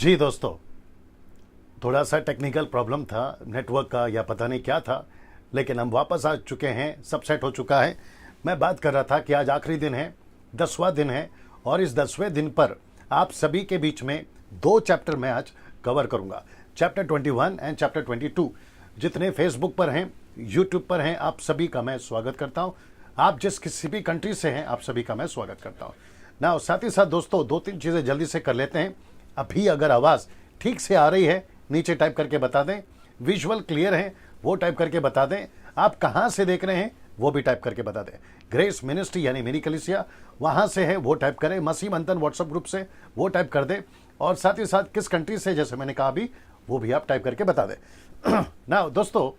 जी दोस्तों, थोड़ा सा टेक्निकल प्रॉब्लम था नेटवर्क का या पता नहीं क्या था, लेकिन हम वापस आ चुके हैं, सब सेट हो चुका है। मैं बात कर रहा था कि आज आखिरी दिन है, 10वां दिन है और इस 10वें दिन पर आप सभी के बीच में 2 चैप्टर मैं आज कवर करूंगा। Chapter 21 and chapter 22। जितने फेसबुक पर हैं, यूट्यूब पर हैं, आप सभी का मैं स्वागत करता हूं। आप जिस किसी भी कंट्री से हैं, आप सभी का मैं स्वागत करता हूं ना। साथ ही साथ दोस्तों 2-3 चीज़ें जल्दी से कर लेते हैं। अभी अगर आवाज़ ठीक से आ रही है, नीचे टाइप करके बता दें। विजुअल क्लियर है, वो टाइप करके बता दें। आप कहाँ से देख रहे हैं, वो भी टाइप करके बता दें। ग्रेस मिनिस्ट्री यानी मेरी कलीसिया वहाँ से है, वो टाइप करें। मसीह मंथन व्हाट्सएप ग्रुप से, वो टाइप कर दें। और साथ ही साथ किस कंट्री से, जैसे मैंने कहा अभी, वो भी आप टाइप करके बता दें ना। दोस्तों,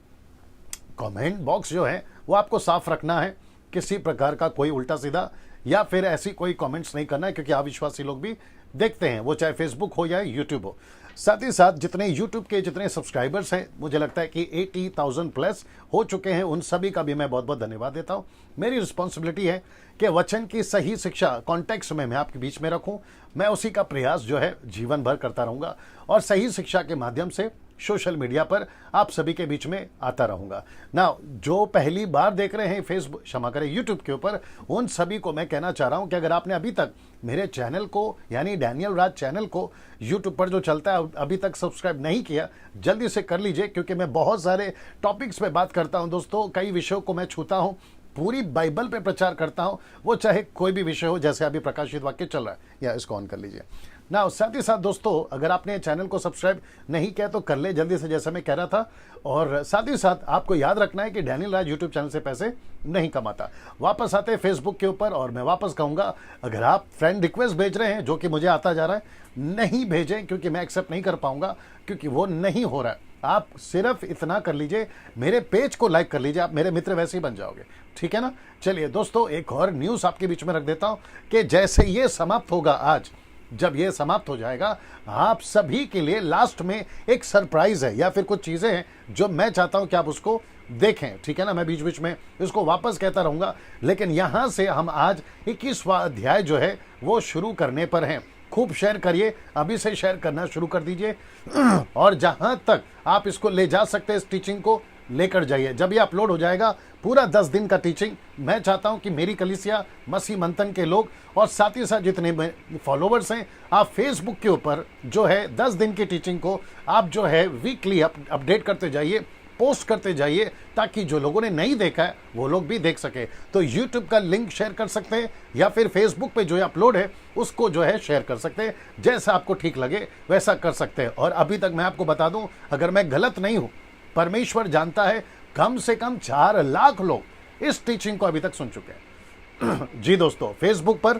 कमेंट बॉक्स जो है वो आपको साफ रखना है। किसी प्रकार का कोई उल्टा सीधा या फिर ऐसी कोई कमेंट्स नहीं करना है, क्योंकि अविश्वासी लोग भी देखते हैं, वो चाहे फेसबुक हो या यूट्यूब हो। साथ ही साथ जितने यूट्यूब के जितने सब्सक्राइबर्स हैं, मुझे लगता है कि 80,000 प्लस हो चुके हैं, उन सभी का भी मैं बहुत बहुत धन्यवाद देता हूं। मेरी रिस्पॉन्सिबिलिटी है कि वचन की सही शिक्षा कॉन्टेक्स्ट में मैं आपके बीच में रखूं। मैं उसी का प्रयास जो है जीवन भर करता रहूंगा और सही शिक्षा के माध्यम से सोशल मीडिया पर आप सभी के बीच में आता रहूंगा ना। जो पहली बार देख रहे हैं फेसबुक, क्षमा करें, यूट्यूब के ऊपर, उन सभी को मैं कहना चाह रहा हूं कि अगर आपने अभी तक मेरे चैनल को यानी डैनियल राज चैनल को यूट्यूब पर जो चलता है अभी तक सब्सक्राइब नहीं किया, जल्दी से कर लीजिए, क्योंकि मैं बहुत सारे टॉपिक्स पे बात करता हूं दोस्तों। कई विषयों को मैं छूता हूं, पूरी बाइबल पे प्रचार करता हूं, वो चाहे कोई भी विषय हो, जैसे अभी प्रकाशित वाक्य चल रहा है, या इसको ऑन कर लीजिए ना। साथ ही साथ दोस्तों, अगर आपने चैनल को सब्सक्राइब नहीं किया तो कर ले जल्दी से, जैसा मैं कह रहा था। और साथ ही साथ आपको याद रखना है कि डैनियल राज यूट्यूब चैनल से पैसे नहीं कमाता। वापस आते हैं फेसबुक के ऊपर, और मैं वापस कहूंगा, अगर आप फ्रेंड रिक्वेस्ट भेज रहे हैं, जो कि मुझे आता जा रहा है, नहीं भेजें, क्योंकि मैं एक्सेप्ट नहीं कर पाऊंगा, क्योंकि वो नहीं हो रहा है। आप सिर्फ इतना कर लीजिए, मेरे पेज को लाइक कर लीजिए, आप मेरे मित्र वैसे ही बन जाओगे, ठीक है ना। चलिए दोस्तों, एक और न्यूज़ आपके बीच में रख देता हूं कि जैसे ये समाप्त होगा आज, जब ये समाप्त हो जाएगा, आप सभी के लिए लास्ट में एक सरप्राइज है, या फिर कुछ चीजें हैं जो मैं चाहता हूं कि आप उसको देखें, ठीक है ना। मैं बीच बीच में इसको वापस कहता रहूंगा, लेकिन यहां से हम आज 21वां अध्याय जो है वो शुरू करने पर हैं। खूब शेयर करिए, अभी से शेयर करना शुरू कर दीजिए, और जहां तक आप इसको ले जा सकते हैं, इस टीचिंग को लेकर जाइए। जब ये अपलोड हो जाएगा, पूरा 10 दिन का टीचिंग, मैं चाहता हूं कि मेरी कलीसिया, मसीह मंथन के लोग, और साथ ही साथ जितने फॉलोवर्स हैं, आप फेसबुक के ऊपर जो है 10 दिन की टीचिंग को आप जो है वीकली अपडेट करते जाइए, पोस्ट करते जाइए, ताकि जो लोगों ने नहीं देखा है वो लोग भी देख सके। तो यूट्यूब का लिंक शेयर कर सकते हैं, या फिर फेसबुक पे जो है अपलोड है उसको जो है शेयर कर सकते हैं। जैसा आपको ठीक लगे वैसा कर सकते हैं। और अभी तक मैं आपको बता दूं, अगर मैं गलत नहीं हूं, परमेश्वर जानता है, कम से कम 4 लाख लोग इस टीचिंग को अभी तक सुन चुके हैं जी दोस्तों, फेसबुक पर,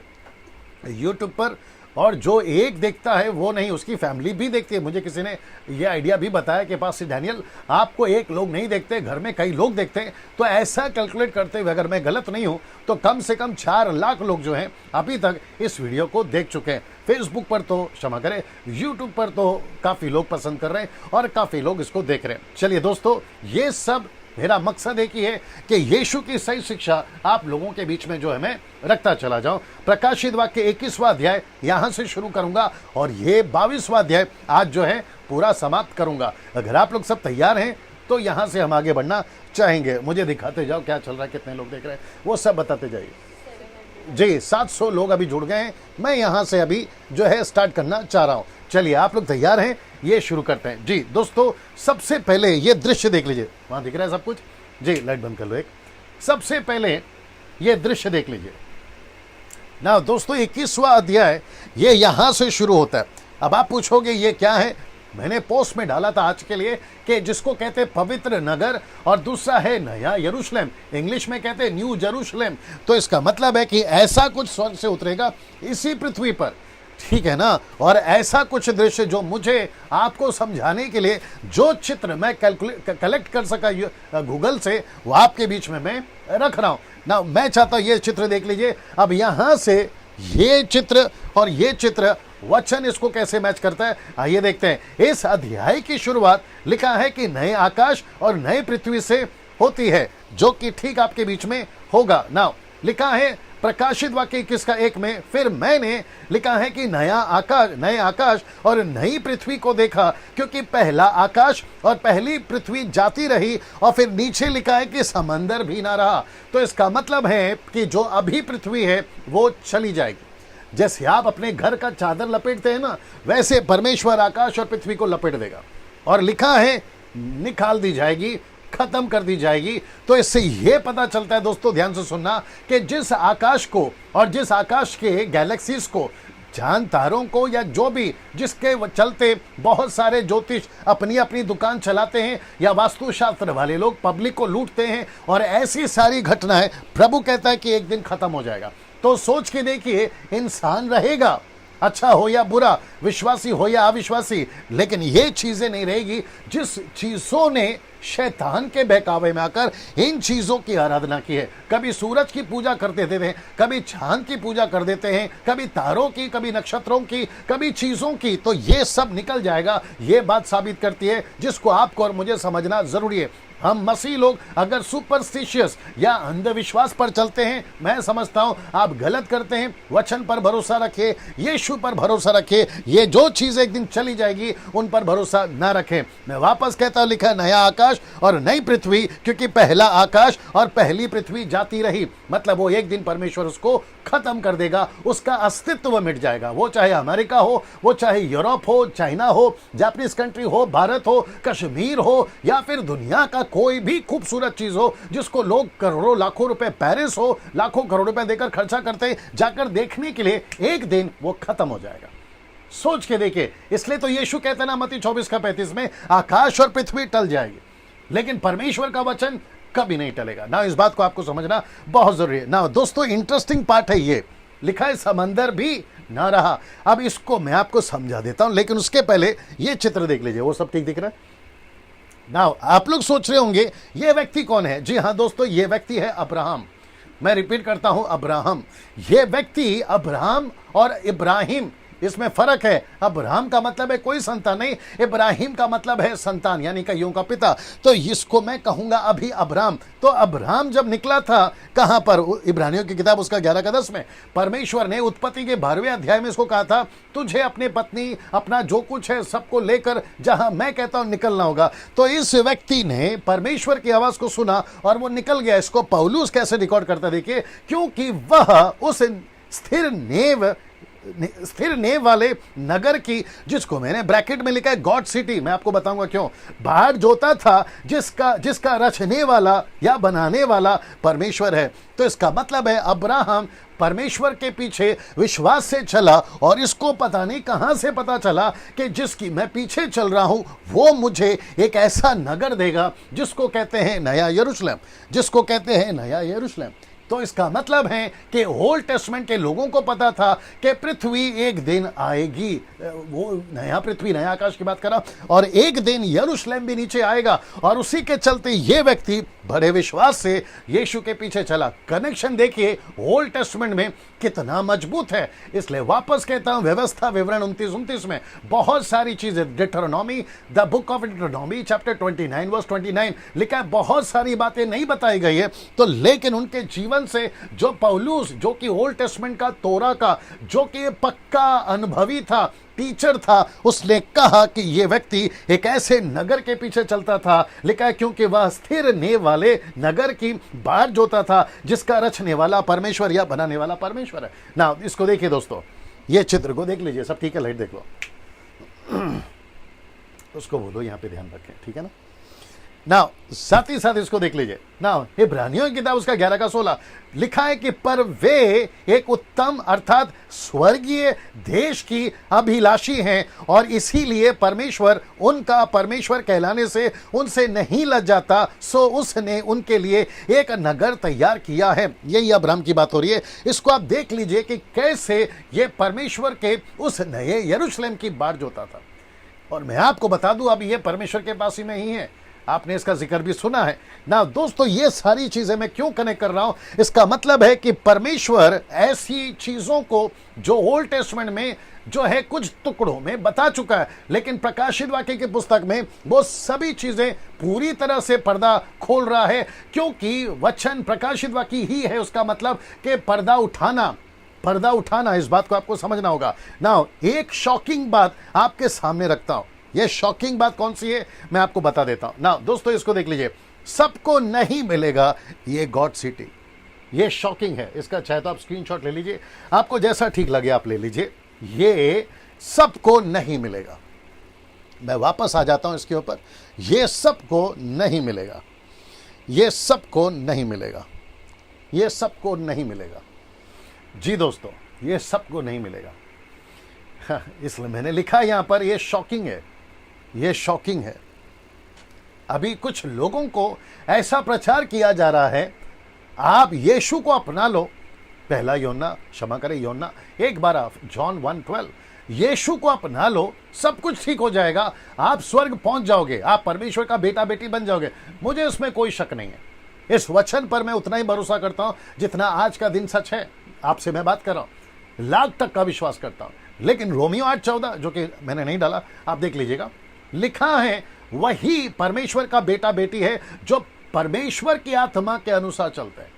यूट्यूब पर। और जो एक देखता है वो नहीं, उसकी फैमिली भी देखती है। मुझे किसी ने ये आइडिया भी बताया कि पास डैनियल, आपको एक लोग नहीं देखते, घर में कई लोग देखते हैं। तो ऐसा कैलकुलेट करते हुए, अगर मैं गलत नहीं हूं, तो कम से कम 4 लाख लोग जो हैं अभी तक इस वीडियो को देख चुके हैं। फेसबुक पर तो क्षमा करें, यूट्यूब पर तो काफ़ी लोग पसंद कर रहे हैं और काफ़ी लोग इसको देख रहे हैं। चलिए दोस्तों, ये सब मेरा मकसद एक ही है कि यीशु की सही शिक्षा आप लोगों के बीच में जो है मैं रखता चला जाऊं। प्रकाशित वाक्य 21वां अध्याय यहां से शुरू करूंगा, और ये 22वां अध्याय आज जो है पूरा समाप्त करूंगा। अगर आप लोग सब तैयार हैं तो यहां से हम आगे बढ़ना चाहेंगे। मुझे दिखाते जाओ क्या चल रहा है, कितने लोग देख रहे हैं, वो सब बताते जाइए जी। 700 लोग अभी जुड़ गए हैं। मैं यहां से अभी जो है स्टार्ट करना चाह रहा हूं। चलिए, आप लोग तैयार हैं, ये शुरू करते हैं जी। दोस्तों, सबसे पहले ये दृश्य देख लीजिए, वहां दिख रहा है सब कुछ जी। लाइट बंद कर लो एक। सबसे पहले ये दृश्य देख लीजिए ना दोस्तों। 21वां अध्याय ये यहां से शुरू होता है। अब आप पूछोगे ये क्या है। मैंने पोस्ट में डाला था आज के लिए कि जिसको कहते हैं पवित्र नगर, और दूसरा है नया यरूशलेम, इंग्लिश में कहते हैं न्यू जेरूशलेम। तो इसका मतलब है कि ऐसा कुछ स्वर्ग से उतरेगा इसी पृथ्वी पर, ठीक है ना। और ऐसा कुछ दृश्य जो मुझे आपको समझाने के लिए, जो चित्र मैं कलेक्ट कर सका गूगल से, वो आपके बीच में मैं रख रहा हूं ना। मैं चाहता हूं ये चित्र देख लीजिए। अब यहां से ये चित्र और ये चित्र, वचन इसको कैसे मैच करता है, आइए देखते हैं। इस अध्याय की शुरुआत लिखा है कि नए आकाश और नए पृथ्वी से होती है, जो कि ठीक आपके बीच में होगा ना। लिखा है प्रकाशित वाक्य 21 का 1 में फिर मैंने लिखा है कि नए आकाश और नई पृथ्वी को देखा, क्योंकि पहला आकाश और पहली पृथ्वी जाती रही, और फिर नीचे लिखा है कि समंदर भी ना रहा। तो इसका मतलब है कि जो अभी पृथ्वी है वो चली जाएगी। जैसे आप अपने घर का चादर लपेटते हैं ना, वैसे परमेश्वर आकाश और पृथ्वी को लपेट देगा, और लिखा है निकाल दी जाएगी, खत्म कर दी जाएगी। तो इससे यह पता चलता है दोस्तों, ध्यान से सुनना, कि जिस आकाश को और जिस आकाश के गैलेक्सीज को, चांद तारों को, या जो भी जिसके चलते बहुत सारे ज्योतिष अपनी अपनी दुकान चलाते हैं, या वास्तुशास्त्र वाले लोग पब्लिक को लूटते हैं, और ऐसी सारी घटनाएं प्रभु कहता है कि एक दिन खत्म हो जाएगा। तो सोच के देखिए, इंसान रहेगा, अच्छा हो या बुरा, विश्वासी हो या अविश्वासी, लेकिन ये चीजें नहीं रहेगी जिस चीजों ने शैतान के बहकावे में आकर इन चीजों की आराधना की है। कभी सूरज की पूजा कर देते थे, कभी चांद की पूजा कर देते हैं, कभी तारों की, कभी नक्षत्रों की, कभी चीजों की। तो ये सब निकल जाएगा। ये बात साबित करती है जिसको आपको और मुझे समझना जरूरी है। हम मसीह लोग अगर सुपरस्टिशियस या अंधविश्वास पर चलते हैं, मैं समझता हूं आप गलत करते हैं। वचन पर भरोसा रखिए, यीशु पर भरोसा रखिए। ये जो चीज एक दिन चली जाएगी उन पर भरोसा ना रखें। मैं वापस कहता हूं, लिखा है नया आकाश और नई पृथ्वी, क्योंकि पहला आकाश और पहली पृथ्वी जाती रही। मतलब वो एक दिन परमेश्वर उसको खत्म कर देगा, उसका अस्तित्व मिट जाएगा। वो चाहे अमेरिका हो, वो चाहे यूरोप हो, चाइना हो, जापानीज कंट्री हो, भारत हो, कश्मीर हो, या फिर दुनिया का कोई भी खूबसूरत चीज हो जिसको लोग करोड़ों लाखों रुपए, पेरिस हो, लाखों करोड़ रुपए देकर खर्चा करते हैं जाकर देखने के लिए, एक दिन वो खत्म हो जाएगा। सोच के देखिए। इसलिए तो यीशु कहते ना मत्ती 24 का 35 में, आकाश और पृथ्वी टल जाएगी लेकिन परमेश्वर का वचन कभी नहीं टलेगा ना। इस बात को आपको समझना बहुत जरूरी है ना। दोस्तों, इंटरेस्टिंग पार्ट है ये, लिखा है समंदर भी ना रहा। अब इसको मैं आपको समझा देता हूं, लेकिन उसके पहले ये चित्र देख लीजिए। वो सब ठीक दिख रहा है ना। आप लोग सोच रहे होंगे ये व्यक्ति कौन है। जी हाँ दोस्तों, ये व्यक्ति है अब्राहम। मैं रिपीट करता हूं, अब्राहम। ये व्यक्ति अब्राहम और इब्राहिम, इसमें फर्क है। अब्राहम का मतलब है कोई संतान नहीं, इब्राहिम का मतलब है संतान, यानी कईयों का पिता। तो इसको मैं कहूंगा अभी अब्राहम। तो अब्राहम जब निकला था कहां पर, इब्रानियों की किताब उसका 11 का 10 में, परमेश्वर ने उत्पत्ति के 12वें अध्याय में इसको कहा था, तुझे अपने पत्नी, अपना जो कुछ है सबको लेकर जहां मैं कहता हूं निकलना होगा। तो इस व्यक्ति ने परमेश्वर की आवाज को सुना और वो निकल गया। इसको पौलुस कैसे रिकॉर्ड करता देखिए, क्योंकि वह उस स्थिर नेव वाले नगर की, जिसको मैंने ब्रैकेट में लिखा है गॉड सिटी, मैं आपको बताऊंगा क्यों, बाहर जोता था, जिसका रचने वाला या बनाने वाला परमेश्वर है। तो इसका मतलब है अब्राहम परमेश्वर के पीछे विश्वास से चला, और इसको पता नहीं कहां से पता चला कि जिसकी मैं पीछे चल रहा हूं वो मुझे एक ऐसा नगर देगा जिसको कहते हैं नया यरूशलेम, जिसको कहते हैं नया यरूशलेम। तो इसका मतलब है कि ओल्ड टेस्टमेंट के लोगों को पता था कि पृथ्वी एक दिन आएगी, वो नया पृथ्वी नया आकाश की बात करा, और एक दिन यरूशलेम भी नीचे आएगा। और उसी के चलते ये व्यक्ति बड़े विश्वास से यीशु के पीछे चला। कनेक्शन देखिए ओल्ड टेस्टमेंट में कितना मजबूत है। इसलिए वापस कहता हूं, व्यवस्था विवरण 29 में बहुत सारी चीजें, Deuteronomy, the book of Deuteronomy chapter 29 verse 29 लिखा है। बहुत सारी बातें नहीं बताई गई है, तो लेकिन उनके जीवन से जो पौलुस, जो कि ओल्ड टेस्टमेंट का तोरा का, जो कि पक्का अनुभवी था, टीचर था, उसने कहा कि यह व्यक्ति एक ऐसे नगर के पीछे चलता था। लिखा है क्योंकि वह स्थिर नेव वाले नगर की बाढ़ जोता था, जिसका रचने वाला परमेश्वर या बनाने वाला परमेश्वर है ना। इसको देखिए दोस्तों, ये चित्र को देख लीजिए। सब ठीक है, लाइट देख लो, उसको बोलो यहां पे ध्यान रखें, ठीक है ना। ना साथ ही साथ इसको देख लीजिए ना, इब्रानियों की किताब उसका 11 का 16 लिखा है कि पर वे एक उत्तम अर्थात स्वर्गीय देश की अभिलाषी हैं, और इसीलिए परमेश्वर उनका परमेश्वर कहलाने से उनसे नहीं लज जाता, सो उसने उनके लिए एक नगर तैयार किया है। यही अब्राहम की बात हो रही है। इसको आप देख लीजिए कि कैसे ये परमेश्वर के उस नए यरूशलेम की बाढ़ जोता था। और मैं आपको बता दूं, अब ये परमेश्वर के पास ही नहीं है, आपने इसका जिक्र भी सुना है ना। दोस्तों ये सारी चीजें मैं क्यों कनेक्ट कर रहा हूं, इसका मतलब है कि परमेश्वर ऐसी चीजों को जो ओल्ड टेस्टमेंट में जो है कुछ टुकड़ों में बता चुका है, लेकिन प्रकाशित वाक्य की पुस्तक में वो सभी चीजें पूरी तरह से पर्दा खोल रहा है, क्योंकि वचन प्रकाशित वाक्य ही है। उसका मतलब कि पर्दा उठाना, इस बात को आपको समझना होगा ना। एक शॉकिंग बात आपके सामने रखता हूं। यह शॉकिंग बात कौन सी है मैं आपको बता देता हूं ना। दोस्तों इसको देख लीजिए, सबको नहीं मिलेगा ये गॉड सिटी। ये शॉकिंग है, इसका चाहे तो आप स्क्रीनशॉट ले लीजिए, आपको जैसा ठीक लगे आप ले लीजिए। ये सबको नहीं मिलेगा। मैं वापस आ जाता हूं इसके ऊपर। ये सबको नहीं मिलेगा, ये सबको नहीं मिलेगा, ये सबको नहीं मिलेगा। जी दोस्तों, ये सबको नहीं मिलेगा। इसलिए मैंने लिखा यहां पर, ये शॉकिंग है, ये शॉकिंग है। अभी कुछ लोगों को ऐसा प्रचार किया जा रहा है, आप यीशु को अपना लो, पहला योना, क्षमा करें योना 1:12, जॉन 1:12, यीशु को अपना लो, सब कुछ ठीक हो जाएगा, आप स्वर्ग पहुंच जाओगे, आप परमेश्वर का बेटा बेटी बन जाओगे। मुझे इसमें कोई शक नहीं है। इस वचन पर मैं उतना ही भरोसा करता हूं जितना आज का दिन सच है। आपसे मैं बात कर रहा हूं, लाख तक का विश्वास करता हूं। लेकिन रोमियो 8:14, जो कि मैंने नहीं डाला, आप देख लीजिएगा, लिखा है वही परमेश्वर का बेटा बेटी है जो परमेश्वर की आत्मा के अनुसार चलते हैं।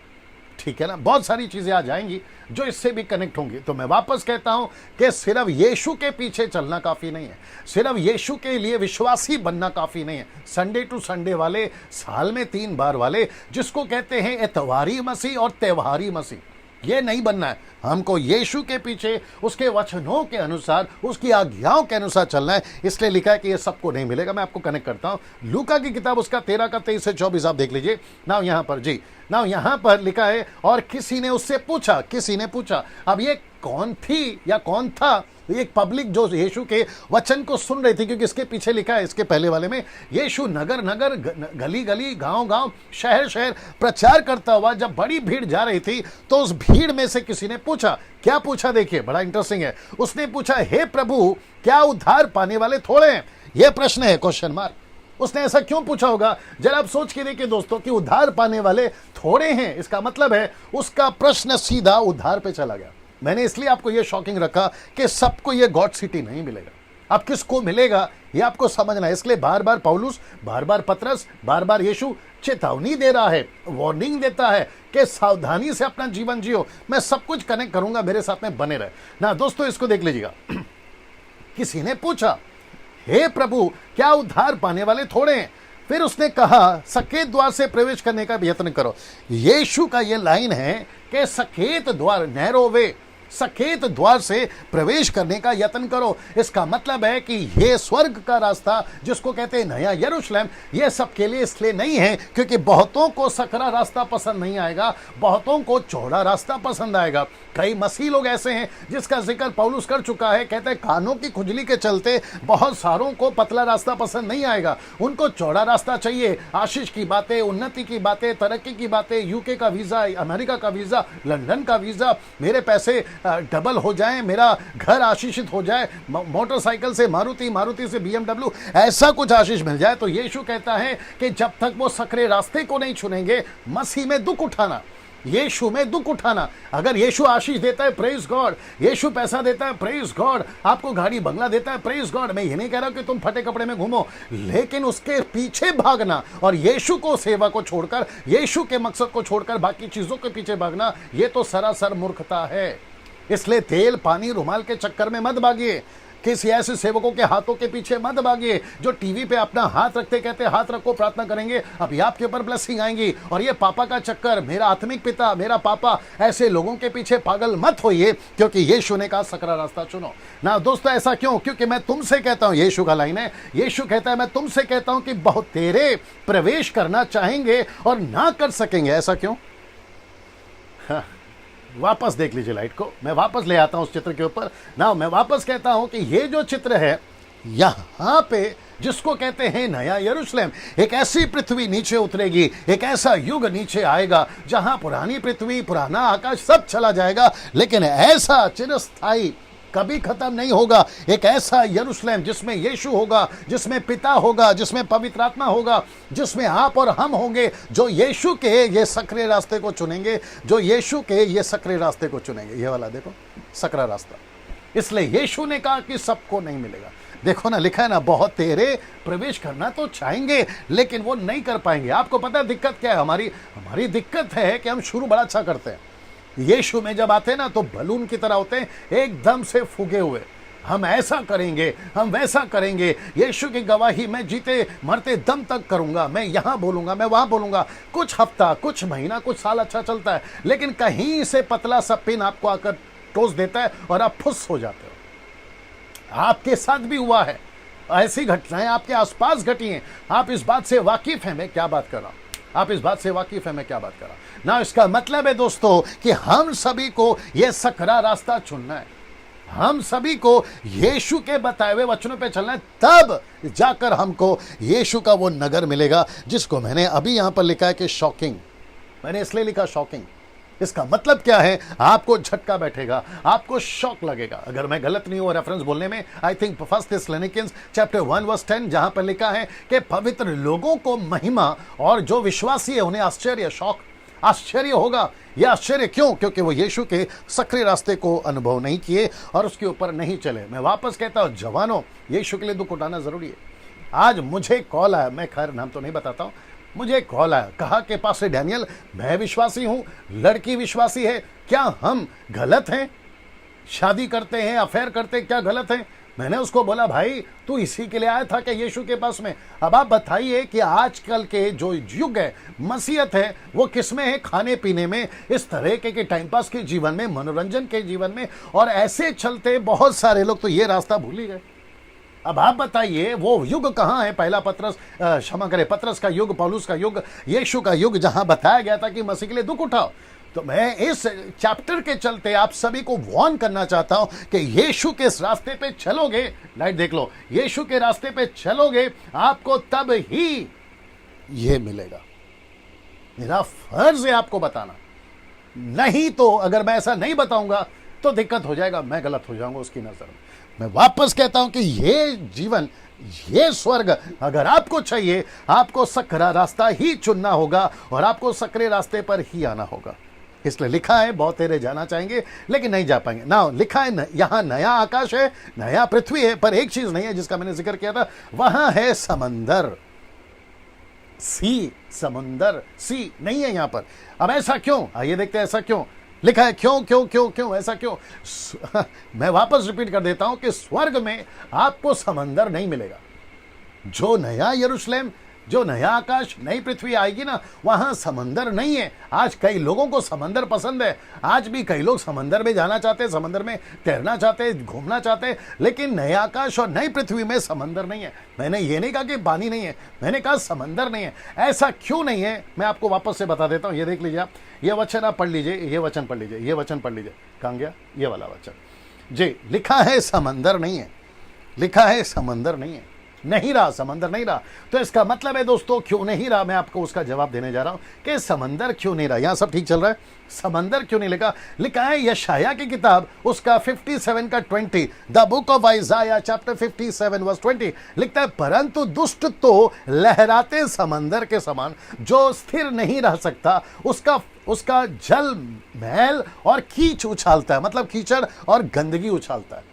ठीक है ना। बहुत सारी चीजें आ जाएंगी जो इससे भी कनेक्ट होंगी। तो मैं वापस कहता हूं कि सिर्फ यीशु के पीछे चलना काफी नहीं है, सिर्फ यीशु के लिए विश्वासी बनना काफी नहीं है। संडे टू संडे वाले, साल में 3 बार वाले, जिसको कहते हैं एतवारी मसीह और त्योहारी मसीह, ये नहीं बनना है। हमको यीशु के पीछे उसके वचनों के अनुसार, उसकी आज्ञाओं के अनुसार चलना है। इसलिए लिखा है कि ये सबको नहीं मिलेगा। मैं आपको कनेक्ट करता हूं, लूका की किताब उसका 13 का 23 से 24 आप देख लीजिए ना। यहां पर जी ना, यहां पर लिखा है, और किसी ने उससे पूछा, किसी ने पूछा। अब ये कौन थी या कौन था? एक पब्लिक जो यीशु के वचन को सुन रही थी, क्योंकि इसके पीछे लिखा है, इसके पहले वाले में, यीशु नगर नगर, गली गली, गांव गांव, शहर शहर प्रचार करता हुआ जब बड़ी भीड़ जा रही थी, तो उस भीड़ में से किसी ने पूछा। क्या पूछा? देखिए, बड़ा इंटरेस्टिंग है। उसने पूछा, हे प्रभु, क्या उद्धार पाने वाले थोड़े हैं? यह प्रश्न है, क्वेश्चन मार्क। उसने ऐसा क्यों पूछा होगा? जरा आप सोच के देखिए दोस्तों, कि उद्धार पाने वाले थोड़े हैं, इसका मतलब है उसका प्रश्न सीधा उद्धार पे चला गया। मैंने इसलिए आपको यह शॉकिंग रखा कि सबको यह गॉड सिटी नहीं मिलेगा। अब किसको मिलेगा ये आपको समझना है। इसलिए बार बार पौलुस, बार बार पतरस, बार बार यीशु चेतावनी दे रहा है, वार्निंग देता है कि सावधानी से अपना जीवन जियो। मैं सब कुछ कनेक्ट करूंगा, मेरे साथ में बने रहे ना। दोस्तों इसको देख लीजिएगा। किसी ने पूछा, हे प्रभु, क्या उद्धार पाने वाले थोड़े हैं? फिर उसने कहा, सकेत द्वार से प्रवेश करने का यत्न करो। यीशु का यह लाइन है कि सकेत द्वार, नैरो वे, सकेत द्वार से प्रवेश करने का यत्न करो। इसका मतलब है कि यह स्वर्ग का रास्ता, जिसको कहते हैं नया यरूशलेम, यह सबके लिए इसलिए नहीं है क्योंकि बहुतों को सकरा रास्ता पसंद नहीं आएगा, बहुतों को चौड़ा रास्ता पसंद आएगा। कई मसीह लोग ऐसे हैं जिसका जिक्र पौलुस कर चुका है, कहते हैं कानों की खुजली के चलते बहुत सारों को पतला रास्ता पसंद नहीं आएगा, उनको चौड़ा रास्ता चाहिए। आशीष की बातें, उन्नति की बातें, तरक्की की बातें, यूके का वीजा, अमेरिका का वीजा, लंदन का वीजा, मेरे पैसे डबल हो जाए, मेरा घर आशीषित हो जाए, मोटरसाइकिल से मारुति, मारुति से BMW, ऐसा कुछ आशीष मिल जाए। तो यीशु कहता है कि जब तक वो सकरे रास्ते को नहीं चुनेंगे, मसीह में दुख उठाना, यीशु में दुख उठाना। अगर यीशु आशीष देता है, प्रेज गॉड, यीशु पैसा देता है, प्रेज गॉड, आपको गाड़ी बंगला देता है, प्रेज गॉड। मैं ये नहीं कह रहा कि तुम फटे कपड़े में घूमो, लेकिन उसके पीछे भागना और यीशु को, सेवा को छोड़कर, यीशु के मकसद को छोड़कर बाकी चीजों के पीछे भागना, ये तो सरासर मूर्खता है। इसलिए तेल, पानी, रुमाल के चक्कर में मत भागिए, किसी ऐसे सेवकों के हाथों के पीछे मत भागिए जो टीवी पे अपना हाथ रखते कहते हाथ रखो, प्रार्थना करेंगे, अभी आपके ऊपर ब्लेसिंग आएंगी। और ये पापा का चक्कर, मेरा आत्मिक पिता, मेरा पापा, ऐसे लोगों के पीछे पागल मत होइए, क्योंकि यीशु ने कहा सकरा रास्ता चुनो ना। दोस्तों ऐसा क्यों? क्योंकि मैं तुमसे कहता हूं, यीशु का लाइन है, यीशु कहता है, मैं तुमसे कहता हूं कि बहुत तेरे प्रवेश करना चाहेंगे और ना कर सकेंगे। ऐसा क्यों? हाँ, वापस देख लीजिए लाइट को, मैं वापस ले आता हूं उस चित्र के ऊपर ना। मैं वापस कहता हूं कि ये जो चित्र है यहां पे, जिसको कहते हैं नया यरूशलेम, एक ऐसी पृथ्वी नीचे उतरेगी, एक ऐसा युग नीचे आएगा जहां पुरानी पृथ्वी, पुराना आकाश सब चला जाएगा, लेकिन ऐसा चिरस्थायी कभी खत्म नहीं होगा। एक ऐसा यरूशलेम जिसमें यीशु होगा, जिसमें पिता होगा, जिसमें पवित्र आत्मा होगा, जिसमें आप और हम होंगे, जो यीशु के ये सकरे रास्ते को चुनेंगे, जो यीशु के ये सकरे रास्ते को चुनेंगे। ये वाला देखो, सकरा रास्ता। इसलिए यीशु ने कहा कि सबको नहीं मिलेगा। देखो ना, लिखा है ना, बहुत तेरे प्रवेश करना तो चाहेंगे लेकिन वो नहीं कर पाएंगे। आपको पता है दिक्कत क्या है? हमारी दिक्कत है कि हम शुरू बड़ा अच्छा करते हैं। यीशु में जब आते हैं ना तो बलून की तरह होते हैं, एकदम से फूगे हुए। हम ऐसा करेंगे, हम वैसा करेंगे, यीशु की गवाही मैं जीते मरते दम तक करूंगा, मैं यहां बोलूंगा, मैं वहां बोलूंगा। कुछ हफ्ता, कुछ महीना, कुछ साल अच्छा चलता है, लेकिन कहीं से पतला सा पिन आपको आकर टोस देता है और आप फुस हो जाते हो। आपके साथ भी हुआ है, ऐसी घटनाएं आपके आसपास घटी हैं। आप इस बात से वाकिफ हैं मैं क्या बात कर रहा हूं, आप इस बात से वाकिफ हैं मैं क्या बात कर रहा हूं ना। इसका मतलब है दोस्तों कि हम सभी को यह सकरा रास्ता चुनना है, हम सभी को यीशु के बताए हुए वचनों पे चलना है, तब जाकर हमको यीशु का वो नगर मिलेगा जिसको मैंने अभी यहां पर लिखा है कि शॉकिंग। मैंने इसलिए लिखा शॉकिंग। इसका मतलब क्या है? आपको झटका बैठेगा, आपको शॉक लगेगा। अगर मैं गलत नहीं हूं रेफरेंस बोलने में, आई थिंक 1 थिस्सलुनीकियंस चैप्टर 1 वर्स 10, जहां पर लिखा है कि पवित्र लोगों को महिमा और जो विश्वासी है उन्हें आश्चर्य, शॉक, आश्चर्य होगा। यह आश्चर्य क्यों? क्योंकि वो यीशु के सक्रिय रास्ते को अनुभव नहीं किए और उसके ऊपर नहीं चले। मैं वापस कहता हूं, जवानों, यीशु के लिए दुख उठाना जरूरी है। आज मुझे कॉल आया, मैं खैर नाम तो नहीं बताता हूं, मुझे कॉल आया, कहा कि पास्टर डैनियल मैं विश्वासी हूं, लड़की विश्वासी है, क्या हम गलत हैं? शादी करते हैं, अफेयर करते हैं, क्या गलत है? मैंने उसको बोला, भाई तू इसी के लिए आया था क्या यीशु के पास में? अब आप बताइए कि आजकल के जो युग है, मसीहत है, वो किस में है? खाने पीने में, इस तरह के टाइम पास के जीवन में, मनोरंजन के जीवन में, और ऐसे चलते बहुत सारे लोग तो ये रास्ता भूल ही गए। अब आप बताइए वो युग कहां है? पहला पत्रस, क्षमा करें, पत्रस का युग, पौलुस का युग, यीशु का युग, जहां बताया गया था कि मसीह के लिए दुख उठाओ। तो मैं इस चैप्टर के चलते आप सभी को वार्न करना चाहता हूं कि यीशु के इस रास्ते पे चलोगे, लाइट देख लो, यीशु के रास्ते पे चलोगे, आपको तब ही ये मिलेगा। मेरा फर्ज है आपको बताना, नहीं तो अगर मैं ऐसा नहीं बताऊंगा तो दिक्कत हो जाएगा, मैं गलत हो जाऊंगा उसकी नजर में। मैं वापस कहता हूं कि ये जीवन, ये स्वर्ग अगर आपको चाहिए, आपको सकरा रास्ता ही चुनना होगा और आपको सकरे रास्ते पर ही आना होगा। इसलिए लिखा है बहुत तेरे जाना चाहेंगे लेकिन नहीं जा पाएंगे ना। लिखा है यहां नया आकाश है, नया पृथ्वी है, पर एक चीज नहीं है जिसका मैंने जिक्र किया था, वहां है समंदर। सी, समंदर, सी नहीं है यहां पर। अब ऐसा क्यों? आइए देखते हैं ऐसा क्यों लिखा है। क्यों क्यों क्यों क्यों ऐसा क्यों? मैं वापस रिपीट कर देता हूं कि स्वर्ग में आपको समंदर नहीं मिलेगा। जो नया यरूशलेम, जो नया आकाश, नई पृथ्वी आएगी ना, वहां समंदर नहीं है। आज कई लोगों को समंदर पसंद है, आज भी कई लोग समंदर में जाना चाहते हैं, समंदर में तैरना चाहते हैं, घूमना चाहते हैं, लेकिन नया आकाश और नई पृथ्वी में समंदर नहीं है। मैंने ये नहीं कहा कि पानी नहीं है, मैंने कहा समंदर नहीं है। ऐसा क्यों नहीं है मैं आपको वापस से बता देता हूं। ये देख लीजिए आप, ये वचन आप पढ़ लीजिए, ये वचन पढ़ लीजिए, ये वचन पढ़ लीजिए। कहां गया ये वाला वचन? जी, लिखा है समंदर नहीं है, लिखा है समंदर नहीं है, नहीं रहा, समंदर नहीं रहा। तो इसका मतलब है दोस्तों, क्यों नहीं रहा, मैं आपको उसका जवाब देने जा रहा हूं कि समंदर क्यों नहीं रहा। यहां सब ठीक चल रहा है, समंदर क्यों नहीं लिखा? लिखा है यशाया की किताब, उसका 57 का 20, the book of Isaiah chapter 57 verse 20 लिखता है, परंतु दुष्ट तो लहराते समंदर के समान, जो स्थिर नहीं रह सकता, उसका जल मैल और कीच उछालता है, मतलब कीचड़ और गंदगी उछालता है।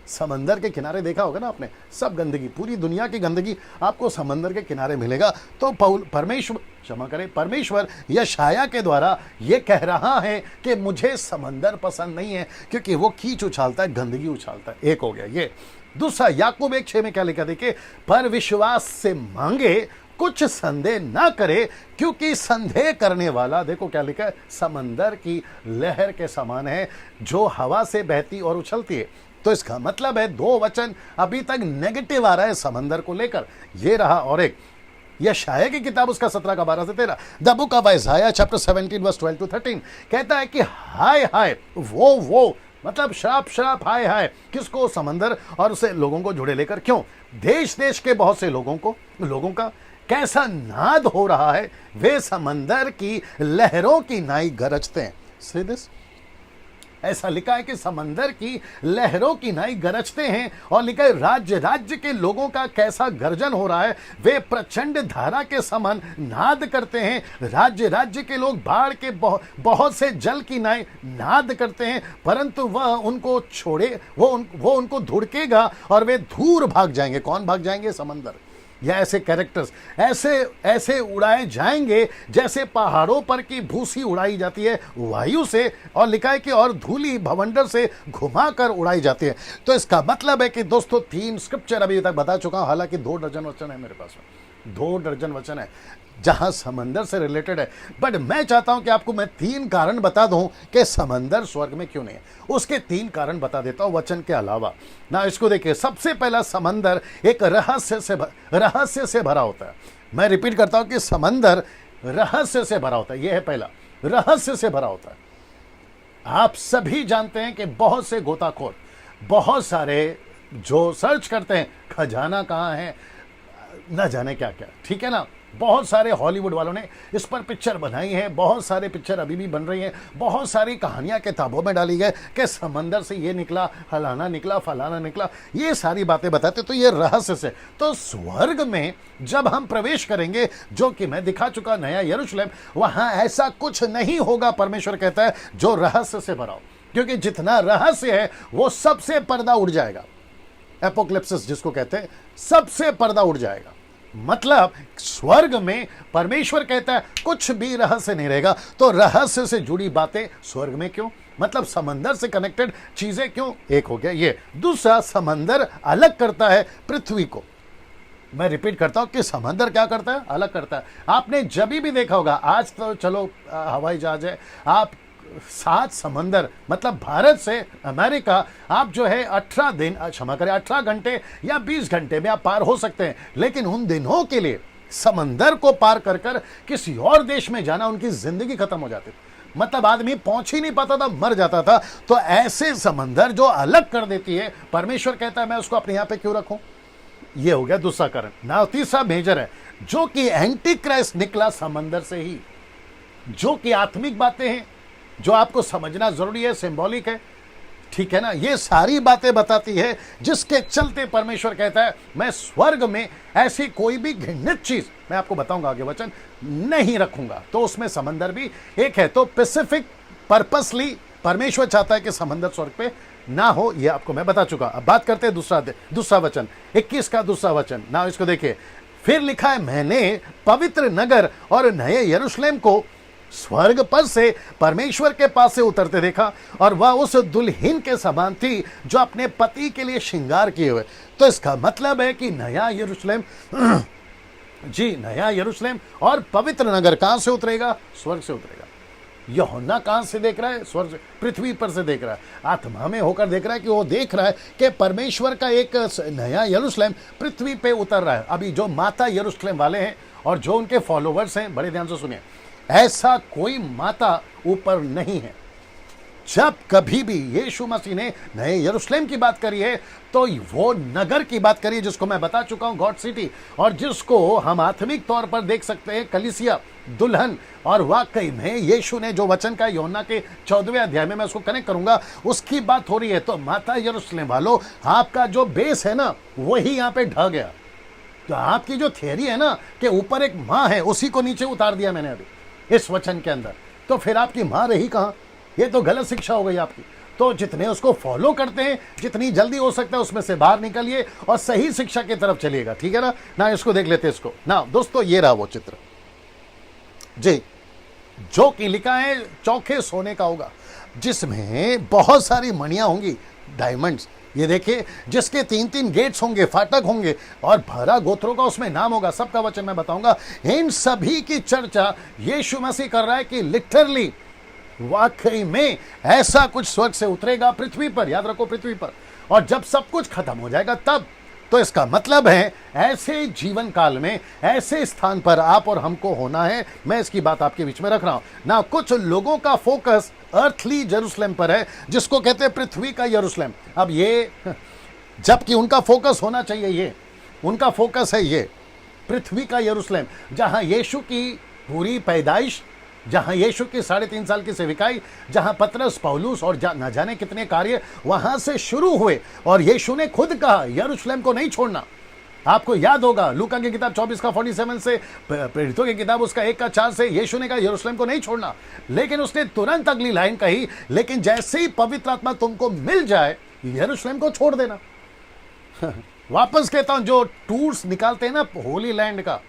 समंदर के किनारे देखा होगा ना आपने, सब गंदगी, पूरी दुनिया की गंदगी आपको समंदर के किनारे मिलेगा। तो परमेश्वर, क्षमा करें, परमेश्वर यशाया के द्वारा ये कह रहा है कि मुझे समंदर पसंद नहीं है, क्योंकि वो कीच उछालता है, गंदगी उछालता है। एक हो गया ये। दूसरा, याकूब 1:6 में क्या लिखा देखिए, पर विश्वास से मांगे, कुछ संदेह ना करे, क्योंकि संदेह करने वाला, देखो क्या लिखा है, समंदर की लहर के समान है जो हवा से बहती और उछलती है। तो इसका मतलब है दो वचन अभी तक नेगेटिव आ रहा है समंदर को लेकर, ये रहा। और एक यशाया की किताब, उसका 17 का 12 से 13, the book of Isaiah chapter 17 verse 12 to 13 कहता है कि हाय हाय, वो मतलब श्राप श्राप, हाय हाय किसको? समंदर और उसे लोगों को जुड़े लेकर। क्यों? देश देश के बहुत से लोगों का कैसा नाद हो रहा है, वे समंदर की लहरों की नाई गरजते हैं। See this? ऐसा लिखा है कि समंदर की लहरों की नाई गरजते हैं, और लिखा है राज्य राज्य के लोगों का कैसा गर्जन हो रहा है, वे प्रचंड धारा के समान नाद करते हैं। राज्य राज्य के लोग बाढ़ के बहुत से जल की नाई नाद करते हैं, परंतु वह उनको छोड़े, वो उनको धुड़केगा और वे दूर भाग जाएंगे। कौन भाग जाएंगे? समंदर या ऐसे कैरेक्टर्स ऐसे ऐसे उड़ाए जाएंगे जैसे पहाड़ों पर की भूसी उड़ाई जाती है वायु से, और लिखा है कि और धूली भवंडर से घुमाकर उड़ाई जाती है। तो इसका मतलब है कि दोस्तों 3 स्क्रिप्चर अभी तक बता चुका हूं, हालांकि 2 दर्जन वचन है मेरे पास में, 2 दर्जन वचन है जहां समंदर से रिलेटेड है। बट मैं चाहता हूं कि आपको मैं 3 कारण बता दूं कि समंदर स्वर्ग में क्यों नहीं है। उसके 3 कारण बता देता हूं वचन के अलावा। ना इसको देखिए, सबसे पहला, समंदर एक रहस्य से भरा होता है। मैं रिपीट करता हूं कि समंदर रहस्य से भरा होता है। यह है पहला, रहस्य से भरा होता है। आप सभी जानते हैं कि बहुत से गोताखोर, बहुत सारे जो सर्च करते हैं खजाना कहां है, न जाने क्या क्या, ठीक है ना। बहुत सारे हॉलीवुड वालों ने इस पर पिक्चर बनाई है, बहुत सारे पिक्चर अभी भी बन रही हैं, बहुत सारी कहानियां किताबों में डाली गई कि समंदर से ये निकला, फलाना निकला, फलाना निकला, ये सारी बातें बताते। तो ये रहस्य से, तो स्वर्ग में जब हम प्रवेश करेंगे, जो कि मैं दिखा चुका नया यरूशलेम, वहां ऐसा कुछ नहीं होगा, परमेश्वर कहता है, जो रहस्य से भरा हो। क्योंकि जितना रहस्य है वो सबसे पर्दा उड़ जाएगा। एपोक्लिप्सिस जिसको कहते हैं, सबसे पर्दा उड़ जाएगा। मतलब स्वर्ग में परमेश्वर कहता है कुछ भी रहस्य नहीं रहेगा। तो रहस्य से जुड़ी बातें स्वर्ग में क्यों? मतलब समंदर से कनेक्टेड चीजें क्यों? एक हो गया ये। दूसरा, समंदर अलग करता है पृथ्वी को। मैं रिपीट करता हूं कि समंदर क्या करता है? अलग करता है। आपने जब भी देखा होगा, आज तो चलो हवाई जहाज है, आप 7 समंदर, मतलब भारत से अमेरिका, आप जो है 18 दिन, क्षमा करें 18 घंटे या 20 घंटे में आप पार हो सकते हैं। लेकिन उन दिनों के लिए समंदर को पार कर कर किसी और देश में जाना, उनकी जिंदगी खत्म हो जाती थी। मतलब आदमी पहुंच ही नहीं पाता था, मर जाता था। तो ऐसे समंदर जो अलग कर देती है, परमेश्वर कहता है मैं उसको अपने यहां पे क्यों रखूं? ये हो गया दूसरा कारण ना। तीसरा मेजर है, जो कि एंटी क्राइस्ट निकला समंदर से ही, जो कि आत्मिक बातें हैं, जो आपको समझना जरूरी है, सिंबॉलिक है, ठीक है ना। ये सारी बातें बताती है जिसके चलते परमेश्वर कहता है मैं स्वर्ग में ऐसी कोई भी घृणित चीज, मैं आपको बताऊंगा आगे वचन, नहीं रखूंगा। तो उसमें समंदर भी एक है। तो स्पेसिफिक पर्पसली परमेश्वर चाहता है कि समंदर स्वर्ग पे ना हो, ये आपको मैं बता चुका। अब बात करते हैं दूसरा वचन, 21 का दूसरा वचन ना। इसको देखिए, फिर लिखा है मैंने पवित्र नगर और नए यरूशलेम को स्वर्ग पर से परमेश्वर के पास से उतरते देखा, और वह उस दुल्हन के समान थी जो अपने पति के लिए श्रृंगार किए हुए। तो इसका मतलब है कि नया यरूशलेम जी, नया यरूशलेम और पवित्र नगर कहां से उतरेगा? स्वर्ग से उतरेगा। यूहन्ना कहां से देख रहा है? स्वर्ग, पृथ्वी पर से देख रहा है, आत्मा में होकर देख रहा है। कि वो देख रहा है कि परमेश्वर का एक नया यरूशलेम पृथ्वी पे उतर रहा है। अभी जो माता यरूशलेम वाले हैं और जो उनके फॉलोवर्स हैं, बड़े ध्यान से सुनिए, ऐसा कोई माता ऊपर नहीं है। जब कभी भी यीशु मसीह ने नए यरूशलेम की बात करी है, तो वो नगर की बात करी है जिसको मैं बता चुका हूं, गॉड सिटी, और जिसको हम आत्मिक तौर पर देख सकते हैं कलीसिया, दुल्हन। और वाकई में यीशु ने जो वचन का यूहन्ना के 14वें अध्याय में, मैं उसको कनेक्ट करूंगा, उसकी बात हो रही है। तो माता यरूशलेम वालों, आपका जो बेस है ना, वही यहां पे ढह गया। तो आपकी जो थियरी है ना कि ऊपर एक माँ है, उसी को नीचे उतार दिया मैंने अभी इस वचन के अंदर। तो फिर आपकी मां रही कहां? ये तो गलत शिक्षा हो गई आपकी। तो जितने उसको फॉलो करते हैं, जितनी जल्दी हो सकता है उसमें से बाहर निकलिए और सही शिक्षा की तरफ चलिएगा, ठीक है ना। ना इसको देख लेते इसको ना दोस्तों, ये रहा वो चित्र जी, जो कि लिखा है चौखे सोने का होगा, जिसमें बहुत सारी मणियां होंगी, डायमंड्स। ये देखिए, जिसके 3-3 गेट्स होंगे, फाटक होंगे, और 12 गोत्रों का उसमें नाम होगा। सबका वचन मैं बताऊंगा। इन सभी की चर्चा यीशु मसीह कर रहा है कि लिटरली वाकई में ऐसा कुछ स्वर्ग से उतरेगा पृथ्वी पर। याद रखो, पृथ्वी पर। और जब सब कुछ खत्म हो जाएगा तब। तो इसका मतलब है ऐसे जीवन काल में ऐसे स्थान पर आप और हमको होना है। मैं इसकी बात आपके बीच में रख रहा हूं ना। कुछ लोगों का फोकस अर्थली यरूशलेम पर है, जिसको कहते हैं पृथ्वी का यरूशलेम। अब ये, जबकि उनका फोकस होना चाहिए, ये उनका फोकस है, ये पृथ्वी का यरूशलेम, जहां यीशु की पूरी पैदाइश जहां यीशु की 3.5 साल की सेविकाई, जहां पतरस, पौलुस और न जाने कितने कार्य वहां से शुरू हुए। और यीशु ने खुद कहा यरूशलेम को नहीं छोड़ना। आपको याद होगा लूका की किताब 24:47 से, प्रेरितों की किताब उसका 1:4 से, यीशु ने कहा यरूशलेम को नहीं छोड़ना। लेकिन उसने तुरंत अगली लाइन कही, लेकिन जैसे ही पवित्र आत्मा तुमको मिल जाए यरूशलेम को छोड़ देना। वापस कहता हूं, जो टूर्स निकालते हैं ना होली लैंड का,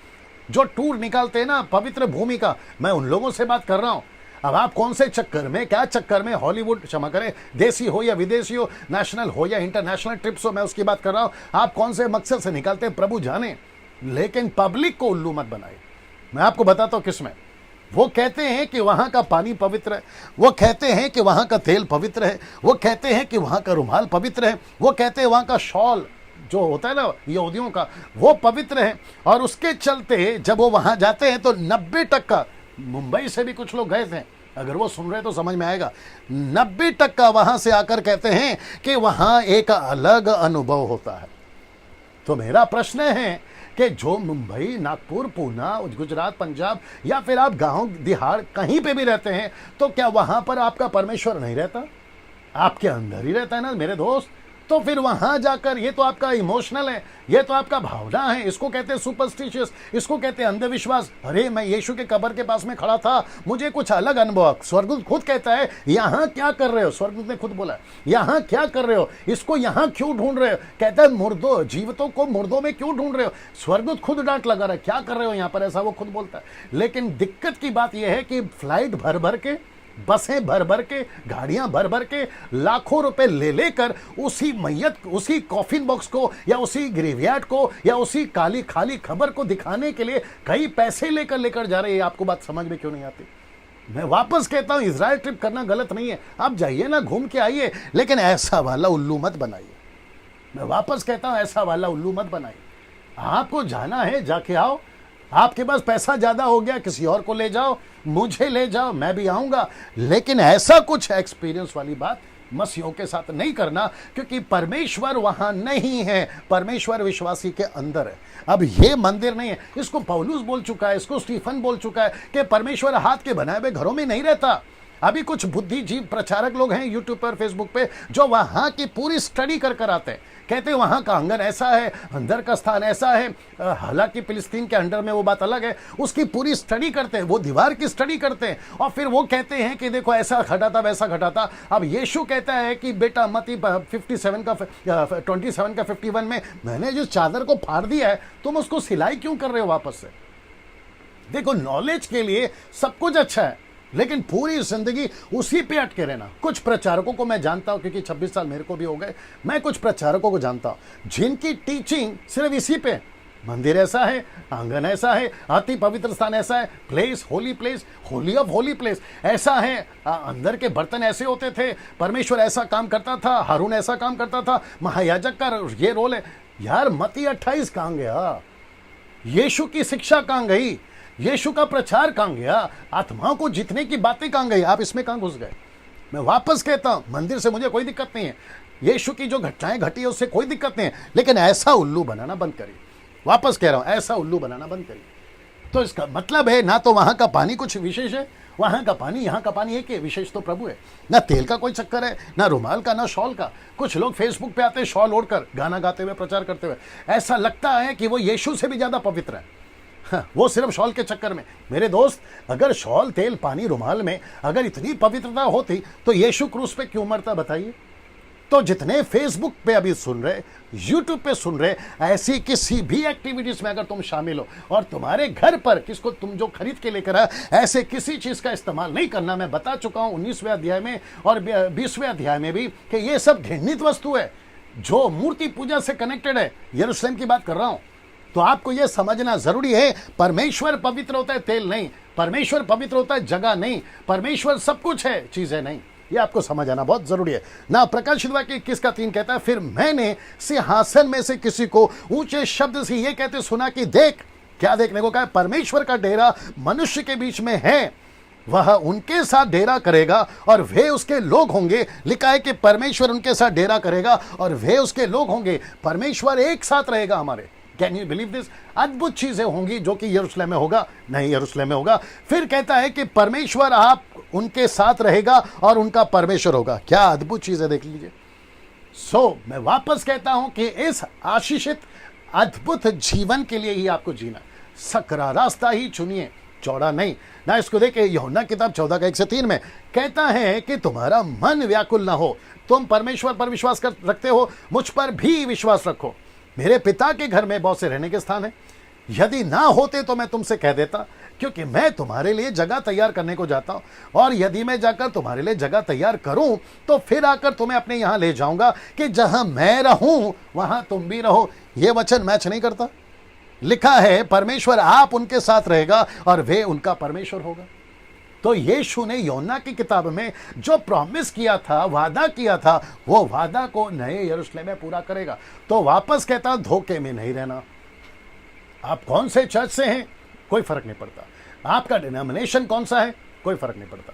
जो टूर निकालते हैं ना पवित्र भूमि का, मैं उन लोगों से बात कर रहा हूं। अब आप कौन से चक्कर में, क्या चक्कर में, हॉलीवुड क्षमा करें, देसी हो या विदेशी हो, नेशनल हो या इंटरनेशनल ट्रिप्स हो, मैं उसकी बात कर रहा हूं। आप कौन से मकसद से निकालते हैं प्रभु जाने, लेकिन पब्लिक को उल्लू मत बनाए। मैं आपको बताता हूं किसमें। वो कहते हैं कि वहां का पानी पवित्र है, वो कहते हैं कि वहां का तेल पवित्र है, वो कहते हैं कि वहां का रुमाल पवित्र है, वो कहते हैं वहां का शॉल जो होता है ना यहूदियों का वो पवित्र है। और उसके चलते जब वो वहां जाते हैं तो 90%, मुंबई से भी कुछ लोग गए थे, अगर वो सुन रहे तो समझ में आएगा, 90% वहां से आकर कहते हैं कि वहां एक अलग अनुभव होता है। तो मेरा प्रश्न है कि जो मुंबई, नागपुर, पूना, गुजरात, पंजाब या फिर आप गांव दिहाड़ कहीं पे भी रहते हैं, तो क्या वहां पर आपका परमेश्वर नहीं रहता? आपके अंदर ही रहता है ना मेरे दोस्त। तो फिर वहां जाकर, ये तो आपका इमोशनल है, ये तो आपका भावना है, इसको कहते हैं सुपरस्टिशियस, इसको कहते हैं अंधविश्वास। अरे मैं यीशु के कब्र के पास में खड़ा था, मुझे कुछ अलग अनुभव। स्वर्गदूत खुद कहता है यहां क्या कर रहे हो, स्वर्गदूत ने खुद बोला यहां क्या कर रहे हो, इसको यहां क्यों ढूंढ रहे हो। कहता है मुर्दों, जीवितों को मुर्दों में क्यों ढूंढ रहे हो। स्वर्गदूत खुद डांट लगा रहा है, क्या कर रहे हो यहां पर, ऐसा वो खुद बोलता है। लेकिन दिक्कत की बात यह है कि फ्लाइट भर भर के, बसें भर भर के, गाड़ियां भर भर के, लाखों रुपए ले लेकर उसी मैयत, उसी कॉफिन बॉक्स को या उसी ग्रेवयार्ड को या उसी काली खाली खबर को दिखाने के लिए कई पैसे लेकर जा रहे हैं। आपको बात समझ में क्यों नहीं आती? मैं वापस कहता हूं, इजराइल ट्रिप करना गलत नहीं है, आप जाइए ना, घूम के आइए, लेकिन ऐसा वाला उल्लू मत बनाइए। मैं वापस कहता हूं, ऐसा वाला उल्लू मत बनाइए। आपको जाना है जाके आओ, आपके पास पैसा ज्यादा हो गया किसी और को ले जाओ, मुझे ले जाओ, मैं भी आऊंगा, लेकिन ऐसा कुछ एक्सपीरियंस वाली बात मसीहों के साथ नहीं करना, क्योंकि परमेश्वर वहां नहीं है, परमेश्वर विश्वासी के अंदर है। अब ये मंदिर नहीं है, इसको पौलुस बोल चुका है, इसको स्टीफन बोल चुका है कि परमेश्वर हाथ के बनाए हुए घरों में नहीं रहता। अभी कुछ बुद्धिजीव प्रचारक लोग हैं यूट्यूब पर, फेसबुक पे, जो वहां की पूरी स्टडी कर आते हैं, कहते हैं वहां का आंगन ऐसा है, अंदर का स्थान ऐसा है। हालांकि फिलिस्तीन के अंडर में वो बात अलग है, उसकी पूरी स्टडी करते हैं, वो दीवार की स्टडी करते हैं, और फिर वो कहते हैं कि देखो ऐसा घटा था, वैसा घटा था। अब यीशु कहता है कि बेटा मती 57 का 27 का 51 में मैंने जिस चादर को फाड़ दिया है, तुम उसको सिलाई क्यों कर रहे हो वापस से। देखो, नॉलेज के लिए सब कुछ अच्छा है, लेकिन पूरी जिंदगी उसी पे अटके रहना। कुछ प्रचारकों को मैं जानता हूं, क्योंकि 26 साल मेरे को भी हो गए, मैं कुछ प्रचारकों को जानता हूं जिनकी टीचिंग सिर्फ इसी पे, मंदिर ऐसा है, आंगन ऐसा है, अति पवित्र स्थान ऐसा है, place, Holi of holy place ऐसा है, अंदर के बर्तन ऐसे होते थे, परमेश्वर ऐसा काम करता था, हारून ऐसा काम करता था, महायाजक का ये रोल है। यार मत्ती 28 कहां गया, यीशु की शिक्षा कहां गई, यीशु का प्रचार कहां गया, आत्माओं को जीतने की बातें कहां गई, आप इसमें कहां घुस गए। मैं वापस कहता हूं, मंदिर से मुझे कोई दिक्कत नहीं है, यीशु की जो घटनाएं घटी है उससे कोई दिक्कत नहीं है, लेकिन ऐसा उल्लू बनाना बंद करिए। वापस कह रहा हूं, ऐसा उल्लू बनाना बंद करिए। तो इसका मतलब है ना तो वहां का पानी कुछ विशेष है, वहां का पानी यहां का पानी एक है, विशेष तो प्रभु है। ना तेल का कोई चक्कर है, ना रुमाल का, ना शॉल का। कुछ लोग फेसबुक पे आते हैं शॉल ओढ़कर, गाना गाते हुए, प्रचार करते हुए, ऐसा लगता है कि वो यीशु से भी ज्यादा पवित्र है। वो सिर्फ शॉल के चक्कर में। मेरे दोस्त, अगर शॉल, तेल, पानी, रुमाल में अगर इतनी पवित्रता होती तो यीशु क्रूस पे क्यों मरता, बताइए। तो जितने फेसबुक पे अभी सुन रहे, यूट्यूब पे सुन रहे, ऐसी किसी भी एक्टिविटीज में अगर तुम शामिल हो और तुम्हारे घर पर किसको तुम जो खरीद के लेकर आए, ऐसे किसी चीज का इस्तेमाल नहीं करना। मैं बता चुका हूं 19वें अध्याय में और 20वें अध्याय में भी कि ये सब घृणित वस्तु है जो मूर्ति पूजा से कनेक्टेड है। यरूशलेम की बात कर रहा हूं। तो आपको यह समझना जरूरी है, परमेश्वर पवित्र होता है, तेल नहीं। परमेश्वर पवित्र होता है, जगह नहीं। परमेश्वर सब कुछ है, चीजें नहीं। ये आपको समझ आना बहुत जरूरी है ना। प्रकाशित वाक्य 21:3 कहता है, फिर मैंने सिंहासन में से किसी को ऊंचे शब्द से ये कहते सुना कि देख, क्या देखने को कहा, परमेश्वर का डेरा मनुष्य के बीच में है, वह उनके साथ डेरा करेगा और वे उसके लोग होंगे। लिखा है कि परमेश्वर उनके साथ डेरा करेगा और वे उसके लोग होंगे। परमेश्वर एक साथ रहेगा हमारे। Can you believe this? अद्भुत चीजें होंगी जो कि यरूशलेम में होगा, नहीं यरूशलेम में होगा। फिर कहता है कि परमेश्वर आप उनके साथ रहेगा और उनका परमेश्वर होगा। क्या अद्भुत चीज है, देख लीजिए। मैं वापस कहता हूं कि इस आशीषित अद्भुत जीवन के लिए ही आपको जीना, सकरा रास्ता ही चुनिए, चौड़ा नहीं ना। इसको देखे यूहन्ना किताब 14 का 1 से 3 में कहता है कि तुम्हारा मन व्याकुल ना हो, तुम परमेश्वर पर विश्वास रखते हो, मुझ पर भी विश्वास रखो। मेरे पिता के घर में बहुत से रहने के स्थान है, यदि ना होते तो मैं तुमसे कह देता, क्योंकि मैं तुम्हारे लिए जगह तैयार करने को जाता हूं, और यदि मैं जाकर तुम्हारे लिए जगह तैयार करूं तो फिर आकर तुम्हें अपने यहां ले जाऊंगा, कि जहां मैं रहूं वहां तुम भी रहो। यह वचन मैच नहीं करता? लिखा है परमेश्वर आप उनके साथ रहेगा और वे उनका परमेश्वर होगा। तो यीशु ने यूहन्ना की किताब में जो प्रॉमिस किया था, वादा किया था, वो वादा को नए यरूशलेम में पूरा करेगा। तो वापस कहता धोखे में नहीं रहना। आप कौन से चर्च से हैं कोई फर्क नहीं पड़ता, आपका डिनोमिनेशन कौन सा है कोई फर्क नहीं पड़ता,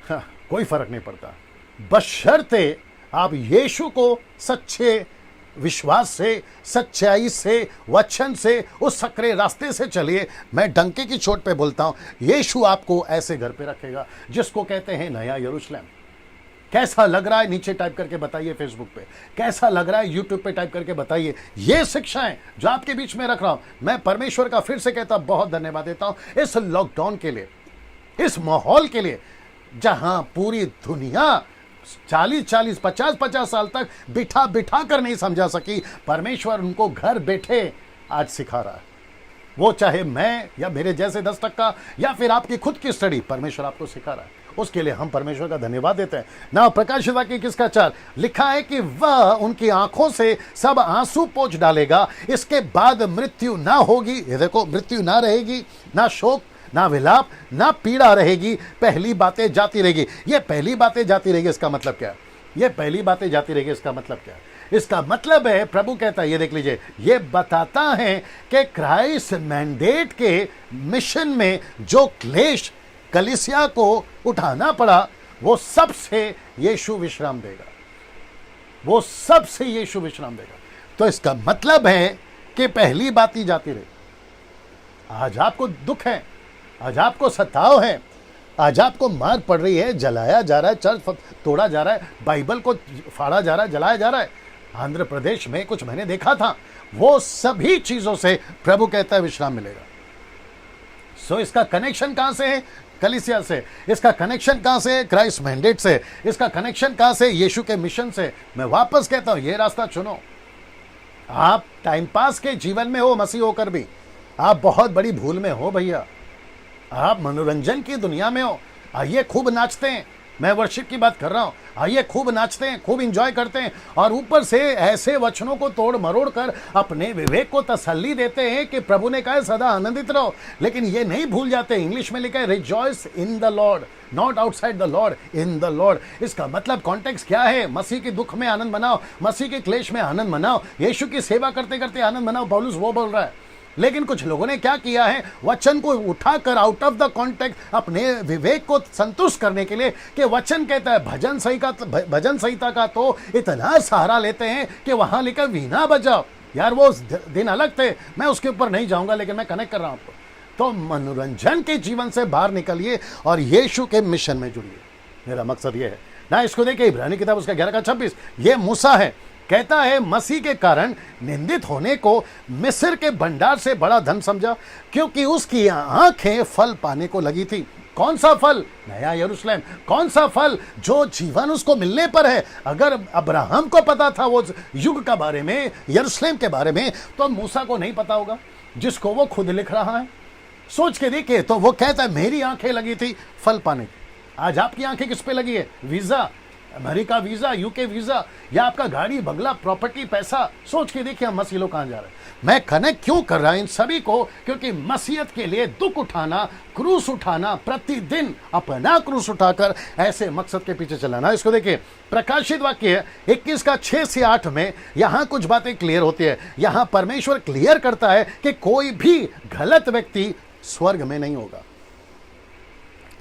हाँ, कोई फर्क नहीं पड़ता, बशर्ते आप यीशु को सच्चे विश्वास से, सच्चाई से, वचन से, उस सकरे रास्ते से चलिए। मैं डंके की चोट पे बोलता हूं, यीशु आपको ऐसे घर पे रखेगा जिसको कहते हैं नया यरूशलेम। कैसा लग रहा है नीचे टाइप करके बताइए, फेसबुक पे कैसा लग रहा है, यूट्यूब पे टाइप करके बताइए। ये शिक्षाएं जो आपके बीच में रख रहा हूं, मैं परमेश्वर का फिर से कहता बहुत धन्यवाद देता हूं इस लॉकडाउन के लिए, इस माहौल के लिए, जहां पूरी दुनिया 40-40, 50-50 साल तक बिठा बिठा कर नहीं समझा सकी, परमेश्वर उनको घर बैठे आज सिखा रहा है। वो चाहे मैं या मेरे जैसे 10% या फिर आपकी खुद की स्टडी, परमेश्वर आपको सिखा रहा है। उसके लिए हम परमेश्वर का धन्यवाद देते हैं ना। प्रकाशित वाक्य किसका 4 लिखा है कि वह उनकी आंखों से सब आंसू पोंछ डालेगा, इसके बाद मृत्यु ना होगी। ये देखो, मृत्यु ना रहेगी, ना शोक, ना विलाप, ना पीड़ा रहेगी, पहली बातें जाती रहेगी। ये पहली बातें जाती रहेगी, इसका मतलब क्या है? ये पहली बातें जाती रहेगी, इसका मतलब क्या है? इसका मतलब है, प्रभु कहता है, ये देख लीजिए, ये बताता है कि क्राइस्ट मैंडेट के मिशन में जो क्लेश कलीसिया को उठाना पड़ा, वो सबसे यीशु विश्राम देगा, वो सबसे यीशु विश्राम देगा। तो इसका मतलब है कि पहली बात ही जाती रहे। आज आपको दुख है, आज आपको सताव है, आज आपको मार पड़ रही है, जलाया जा रहा है, चर्च तोड़ा जा रहा है, बाइबल को फाड़ा जा रहा है, जलाया जा रहा है। आंध्र प्रदेश में कुछ मैंने देखा था, वो सभी चीजों से प्रभु कहता है विश्राम मिलेगा। इसका कनेक्शन कहां से है? कलीसिया से। इसका कनेक्शन कहां से? क्राइस्ट मैंडेट से। इसका कनेक्शन कहां से? यीशु के मिशन से। मैं वापस कहता हूं, ये रास्ता चुनो। आप टाइम पास के जीवन में हो, मसीह होकर भी आप बहुत बड़ी भूल में हो भैया। आप मनोरंजन की दुनिया में हो, आइए खूब नाचते हैं, मैं वर्शिप की बात कर रहा हूं, आइए खूब नाचते हैं, खूब एंजॉय करते हैं, और ऊपर से ऐसे वचनों को तोड़ मरोड़ कर अपने विवेक को तसल्ली देते हैं कि प्रभु ने कहा सदा आनंदित रहो। लेकिन ये नहीं भूल जाते, इंग्लिश में लिखा है rejoice in the Lord, not outside the Lord, in the Lord. इसका मतलब कॉन्टेक्स्ट क्या है? मसीह के दुख में आनंद मनाओ, मसीह के क्लेश में आनंद मनाओ, यीशु की सेवा करते करते आनंद मनाओ, पौलुस वो बोल रहा है। लेकिन कुछ लोगों ने क्या किया है, वचन को उठाकर आउट ऑफ द कॉन्टेक्स्ट अपने विवेक को संतुष्ट करने के लिए, कि वचन कहता है भजन संहिता का तो इतना सहारा लेते हैं कि वहां लिखा वीणा बजाओ। यार वो दिन अलग थे, मैं उसके ऊपर नहीं जाऊंगा, लेकिन मैं कनेक्ट कर रहा हूं आपको। तो मनोरंजन के जीवन से बाहर निकलिए और यीशु के मिशन में जुड़िए। मेरा मकसद ये है ना। इसको देखिए, इब्रानी किताब उसका 11 का 26, ये मूसा है, कहता है मसीह के कारण निंदित होने को मिस्र के भंडार से बड़ा धन समझा, क्योंकि उसकी आंखें फल पाने को लगी थी। कौन सा फल? नया यरूशलेम। कौन सा फल? जो जीवन उसको मिलने पर है। अगर अब्राहम को पता था वो युग का बारे में, यरूशलेम के बारे में, तो मूसा को नहीं पता होगा, जिसको वो खुद लिख रहा है। सोच के देखिए, तो वो कहता है मेरी आंखें लगी थी फल पाने की। आज आपकी आंखें किस पे लगी है? Visa, America visa, UK visa, या आपका गाड़ी, बंगला, प्रॉपर्टी, पैसा। सोच के देखिए हम मसीह लोग कहां जा रहे हैं। मैं कनेक्ट क्यों कर रहा हूं इन सभी को? क्योंकि मसीहत के लिए दुख उठाना, क्रूस उठाना, प्रतिदिन अपना क्रूस उठाकर ऐसे मकसद के पीछे चलाना। इसको देखिए, प्रकाशित वाक्य 21 का 6 से 8 में यहां कुछ बातें क्लियर होती है। यहां परमेश्वर क्लियर करता है कि कोई भी गलत व्यक्ति स्वर्ग में नहीं होगा।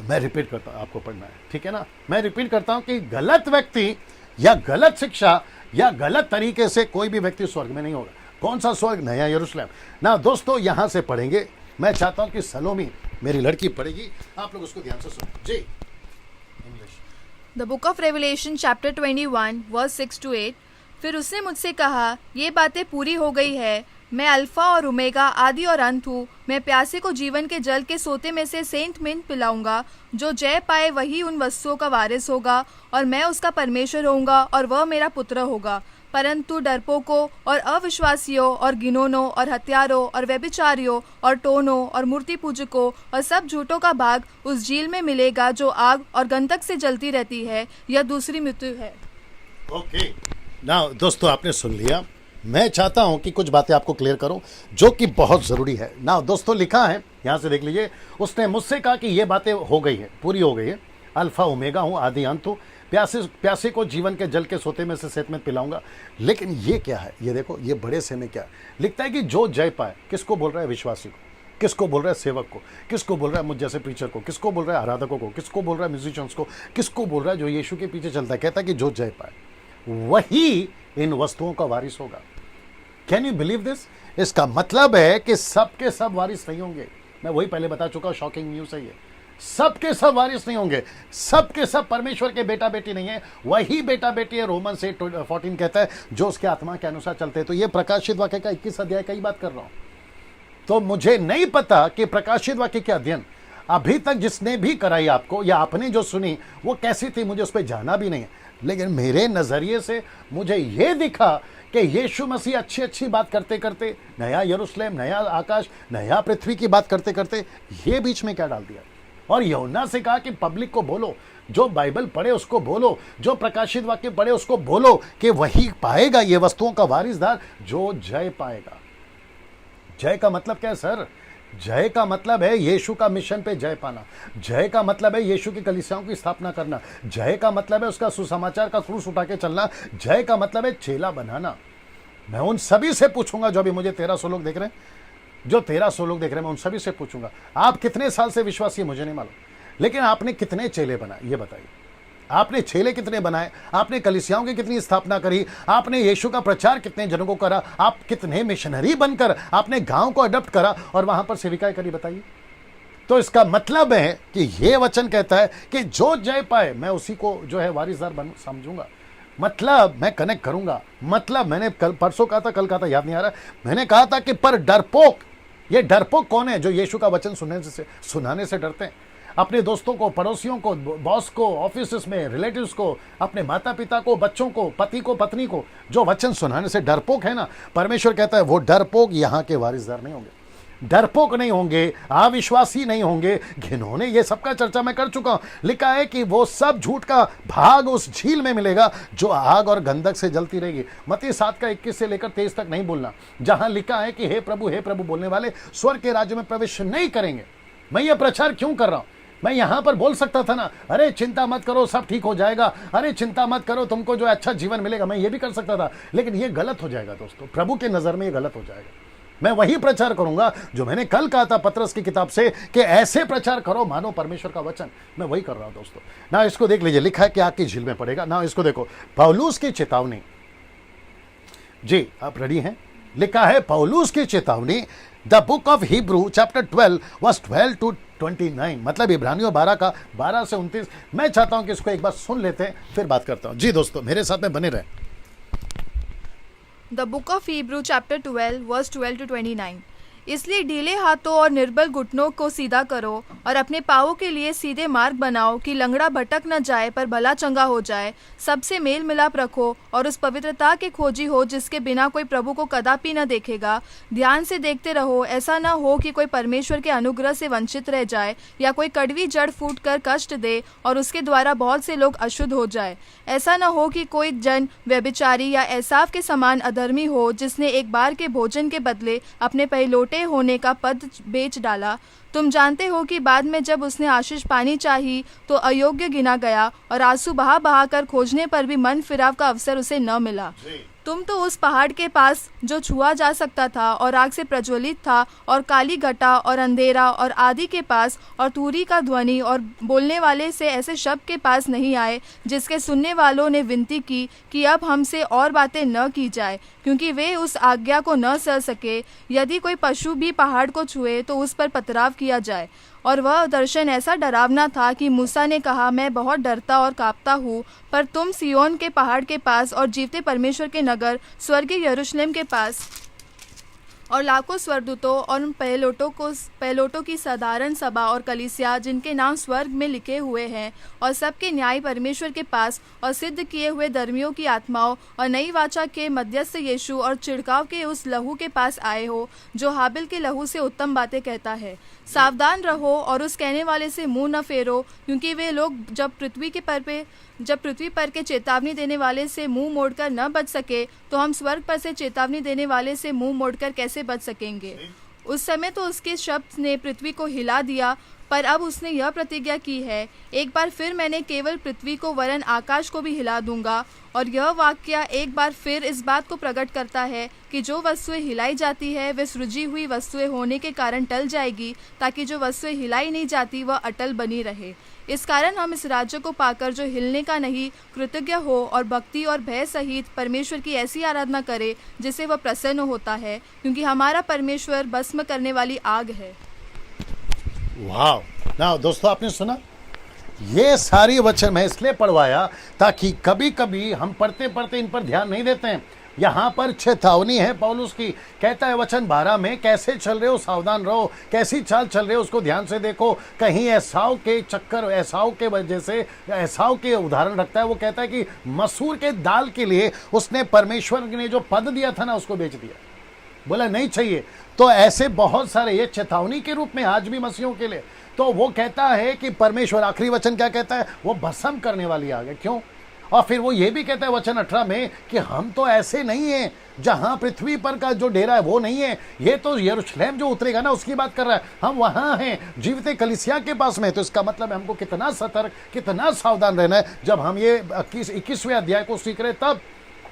मैं रिपीट करता हूं, आपको पढ़ना है, ठीक है ना। मैं रिपीट करता हूं कि गलत व्यक्ति या गलत शिक्षा या गलत तरीके से कोई भी व्यक्ति स्वर्ग में नहीं होगा। कौन सा स्वर्ग? नया यरूशलेम। ना दोस्तों यहां से पढ़ेंगे, मैं चाहता हूं कि सलोमी मेरी लड़की पढ़ेगी, आप लोग उसको ध्यान से सुनो जी। English. The book of Revelation chapter 21 verse 6 to 8। फिर उसने मुझसे कहा, ये बातें पूरी हो गई है। मैं अल्फा और ओमेगा, आदि और अंत हूँ। मैं प्यासे को जीवन के जल के सोते में से सेंट मिंट पिलाऊंगा। जो जय पाए वही उन वस्तुओं का वारिस होगा, और मैं उसका परमेश्वर होऊंगा और वह मेरा पुत्र होगा। परंतु डरपोकों और अविश्वासियों और गिनोनों और हत्यारों और व्यभिचारियों और टोनों और मूर्ति पूजकों और सब झूठों का भाग उस झील में मिलेगा जो आग और गंधक से जलती रहती है। यह दूसरी मृत्यु है। ओके ना दोस्तों, आपने सुन लिया। मैं चाहता हूं कि कुछ बातें आपको क्लियर करूं जो कि बहुत ज़रूरी है ना। दोस्तों लिखा है, यहां से देख लीजिए, उसने मुझसे कहा कि ये बातें हो गई है, पूरी हो गई है। अल्फा ओमेगा हूं, आदि अंत हूं। प्यासे को जीवन के जल के सोते में से सेत में पिलाऊंगा। लेकिन ये क्या है? ये देखो, ये बड़े से में क्या लिखता है कि जो जय पाए, किसको बोल रहा है? विश्वासी को। किसको बोल रहा है? सेवक को। किसको बोल रहा है? मुझ जैसे प्रीचर को। किसको बोल रहा है? आराधकों को। किसको बोल रहा है? म्यूजिशियंस को। किसको बोल रहा है? जो यीशु के पीछे चलता है। कहता है कि जो जय पाए वही इन वस्तुओं का वारिस होगा। Can you believe this? इसका मतलब है कि सबके सब वारिस नहीं होंगे। मैं वही पहले बता चुका, शॉकिंग न्यूज़ है ये। सबके सब वारिस नहीं होंगे, सबके सब परमेश्वर के बेटा बेटी नहीं है। वही बेटा बेटी है, रोमन 8:14 कहता है, जो उसके आत्मा के अनुसार चलते हैं। तो ये प्रकाशित वाक्य का 21 अध्याय का ही बात कर रहा हूं। तो मुझे नहीं पता कि प्रकाशित वाक्य के अध्ययन अभी तक जिसने भी कराई आपको, या आपने जो सुनी वो कैसी थी, मुझे उस पर जाना भी नहीं है। लेकिन मेरे नजरिए से मुझे यह दिखा कि यीशु मसीह अच्छी अच्छी बात करते करते, नया यरूशलेम, नया आकाश, नया पृथ्वी की बात करते करते ये बीच में क्या डाल दिया। और यूहन्ना से कहा कि पब्लिक को बोलो, जो बाइबल पढ़े उसको बोलो, जो प्रकाशित वाक्य पढ़े उसको बोलो कि वही पाएगा ये वस्तुओं का वारिसदार, जो जय पाएगा। जय का मतलब क्या है सर? जय का मतलब है यीशु का मिशन पे जय पाना। जय का मतलब है यीशु की कलीसियाओं की स्थापना करना। जय का मतलब है उसका सुसमाचार का क्रूस उठा के चलना। जय का मतलब है चेला बनाना। मैं उन सभी से पूछूंगा जो अभी मुझे 1300 लोग देख रहे हैं, जो 1300 लोग देख रहे हैं, मैं उन सभी से पूछूंगा, आप कितने साल से विश्वासी? मुझे नहीं मालूम, लेकिन आपने कितने चेले बनाए ये बताइए। आपने चेले कितने बनाए? आपने कलीसियाओं की कितनी स्थापना करी? आपने यीशु का प्रचार कितने जनों को करा? आप कितने मिशनरी बनकर आपने गांव को अडॉप्ट करा और वहां पर सेविकाएं करी? बताइए। तो इसका मतलब है कि यह वचन कहता है कि जो जय पाए मैं उसी को जो है वारिसदार बन समझूंगा। मतलब मैं कनेक्ट करूंगा। मतलब मैंने कल परसों कहा था, कल कहा था, याद नहीं आ रहा, मैंने कहा था कि पर डरपोक, ये डरपोक कौन है? जो यीशु का वचन सुनाने से डरते हैं। अपने दोस्तों को, पड़ोसियों को, बॉस को, ऑफिस में रिलेटिव्स को, अपने माता पिता को, बच्चों को, पति को, पत्नी को, जो वचन सुनाने से डरपोक है ना, परमेश्वर कहता है वो डरपोक यहाँ के वारिसदार नहीं होंगे। डरपोक नहीं होंगे, अविश्वासी नहीं होंगे, घिनौने, ये सबका चर्चा मैं कर चुका हूं। लिखा है कि वो सब झूठ का भाग उस झील में मिलेगा जो आग और गंधक से जलती रहेगी। मत्ती 7:21 से लेकर 23 तक नहीं बोलना, जहां लिखा है कि हे प्रभु बोलने वाले स्वर्ग के राज्य में प्रवेश नहीं करेंगे। मैं ये प्रचार क्यों कर रहा हूं? मैं यहां पर बोल सकता था ना, अरे चिंता मत करो सब ठीक हो जाएगा, अरे चिंता मत करो तुमको जो अच्छा जीवन मिलेगा। मैं ये भी कर सकता था, लेकिन ये गलत हो जाएगा दोस्तों। प्रभु के नजर में ये गलत हो जाएगा। मैं वही प्रचार करूंगा जो मैंने कल कहा था पतरस की किताब से कि ऐसे प्रचार करो मानो परमेश्वर का वचन। मैं वही कर रहा हूं दोस्तों। ना इसको देख लीजिए, लिखा है कि आग की झील में पड़ेगा। ना इसको देखो, पौलुस की चेतावनी। जी आप रेडी हैं? लिखा है पौलुस की चेतावनी, the book of Hebrew chapter 12 verse 12 to 29, मतलब इब्रानियों 12 का 12 से 29। मैं चाहता हूं कि इसको एक बार सुन लेते हैं, फिर बात करता हूं। जी दोस्तों मेरे साथ में बने रहे। The book of Hebrew chapter 12 verse 12 to 29। इसलिए ढीले हाथों और निर्बल घुटनों को सीधा करो और अपने पाँवों के लिए सीधे मार्ग बनाओ कि लंगड़ा भटक न जाए पर भला चंगा हो जाए। सबसे मेल मिलाप रखो और उस पवित्रता के खोजी हो जिसके बिना कोई प्रभु को कदापि न देखेगा। ध्यान से देखते रहो, ऐसा न हो कि कोई परमेश्वर के अनुग्रह से वंचित रह जाए या कोई कड़वी जड़ फूट कर कष्ट दे और उसके द्वारा बहुत से लोग अशुद्ध हो जाए। ऐसा न हो कि कोई जन व्यभिचारी या एसाव के समान अधर्मी हो, जिसने एक बार के भोजन के बदले अपने पहिलौठे होने का पद बेच डाला। तुम जानते हो कि बाद में जब उसने आशीष पानी चाही तो अयोग्य गिना गया और आंसू बहा बहा कर खोजने पर भी मन फिराव का अवसर उसे न मिला। तुम तो उस पहाड़ के पास जो छुआ जा सकता था और आग से प्रज्वलित था और काली घटा और अंधेरा और आदि के पास और तुरी का ध्वनि और बोलने वाले से ऐसे शब्द के पास नहीं आए जिसके सुनने वालों ने विनती की कि अब हमसे और बातें न की जाए, क्योंकि वे उस आज्ञा को न सह सके। यदि कोई पशु भी पहाड़ को छुए तो उस पर पथराव किया जाए। और वह दर्शन ऐसा डरावना था कि मूसा ने कहा, मैं बहुत डरता और कांपता हूँ। पर तुम सिय्योन के पहाड़ के पास और जीवते परमेश्वर के नगर स्वर्गीय यरूशलेम के पास और लाखों स्वर्गदूतों और उन पहलोटों की साधारण सभा और कलीसिया जिनके नाम स्वर्ग में लिखे हुए हैं और सबके न्याय परमेश्वर के पास और सिद्ध किए हुए धर्मियों की आत्माओं और नई वाचा के मध्यस्थ यीशु और छिड़काव के उस लहू के पास आए हो जो हाबिल के लहू से उत्तम बातें कहता है। सावधान रहो और उस कहने वाले से मुंह न फेरो, क्योंकि वे लोग जब पृथ्वी पर के चेतावनी देने वाले से मुंह मोड़कर न बच सके, तो हम स्वर्ग पर से चेतावनी देने वाले से मुंह मोड़कर कैसे बच सकेंगे। उस समय तो उसके शब्द ने पृथ्वी को हिला दिया, पर अब उसने यह प्रतिज्ञा की है, एक बार फिर मैंने केवल पृथ्वी को वरन आकाश को भी हिला दूंगा। और यह वाक्य एक बार फिर इस बात को प्रकट करता है कि जो वस्तुएं हिलाई जाती है वे सृजी हुई वस्तुएं होने के कारण टल जाएगी, ताकि जो वस्तुएं हिलाई नहीं जाती वह अटल बनी रहे। इस कारण हम इस राज्य को पाकर जो हिलने का नहीं, कृतज्ञ हो और भक्ति और भय सहित परमेश्वर की ऐसी आराधना करे जिससे वह प्रसन्न होता है, क्योंकि हमारा परमेश्वर भस्म करने वाली आग है। वाह! ना दोस्तों, आपने सुना, ये सारी वचन मैं इसलिए पढ़वाया ताकि कभी कभी हम पढ़ते पढ़ते इन पर ध्यान नहीं देते हैं। यहाँ पर चेतावनी है पौलुस की, कहता है वचन 12 में, कैसे चल रहे हो सावधान रहो, कैसी चाल चल रहे हो उसको ध्यान से देखो। कहीं एसाव के चक्कर, एसाव के वजह से, एसाव के उदाहरण रखता है। वो कहता है कि मसूर के दाल के लिए उसने परमेश्वर ने जो पद दिया था ना उसको बेच दिया, बोला नहीं चाहिए। तो ऐसे बहुत सारे, ये चेतावनी के रूप में आज भी मसीहों के लिए। तो वो कहता है कि परमेश्वर, आखिरी वचन क्या कहता है, वो भस्म करने वाली आग है। क्यों? और फिर वो ये भी कहता है वचन 18 में कि हम तो ऐसे नहीं हैं, जहां पृथ्वी पर का जो डेरा है वो नहीं है, ये तो यरूशलेम जो उतरेगा ना उसकी बात कर रहा है। हम वहां हैं, जीवते कलीसिया के पास में। तो इसका मतलब है हमको कितना सतर्क, कितना सावधान रहना है। जब हम ये 21वें अध्याय को सीख रहे तब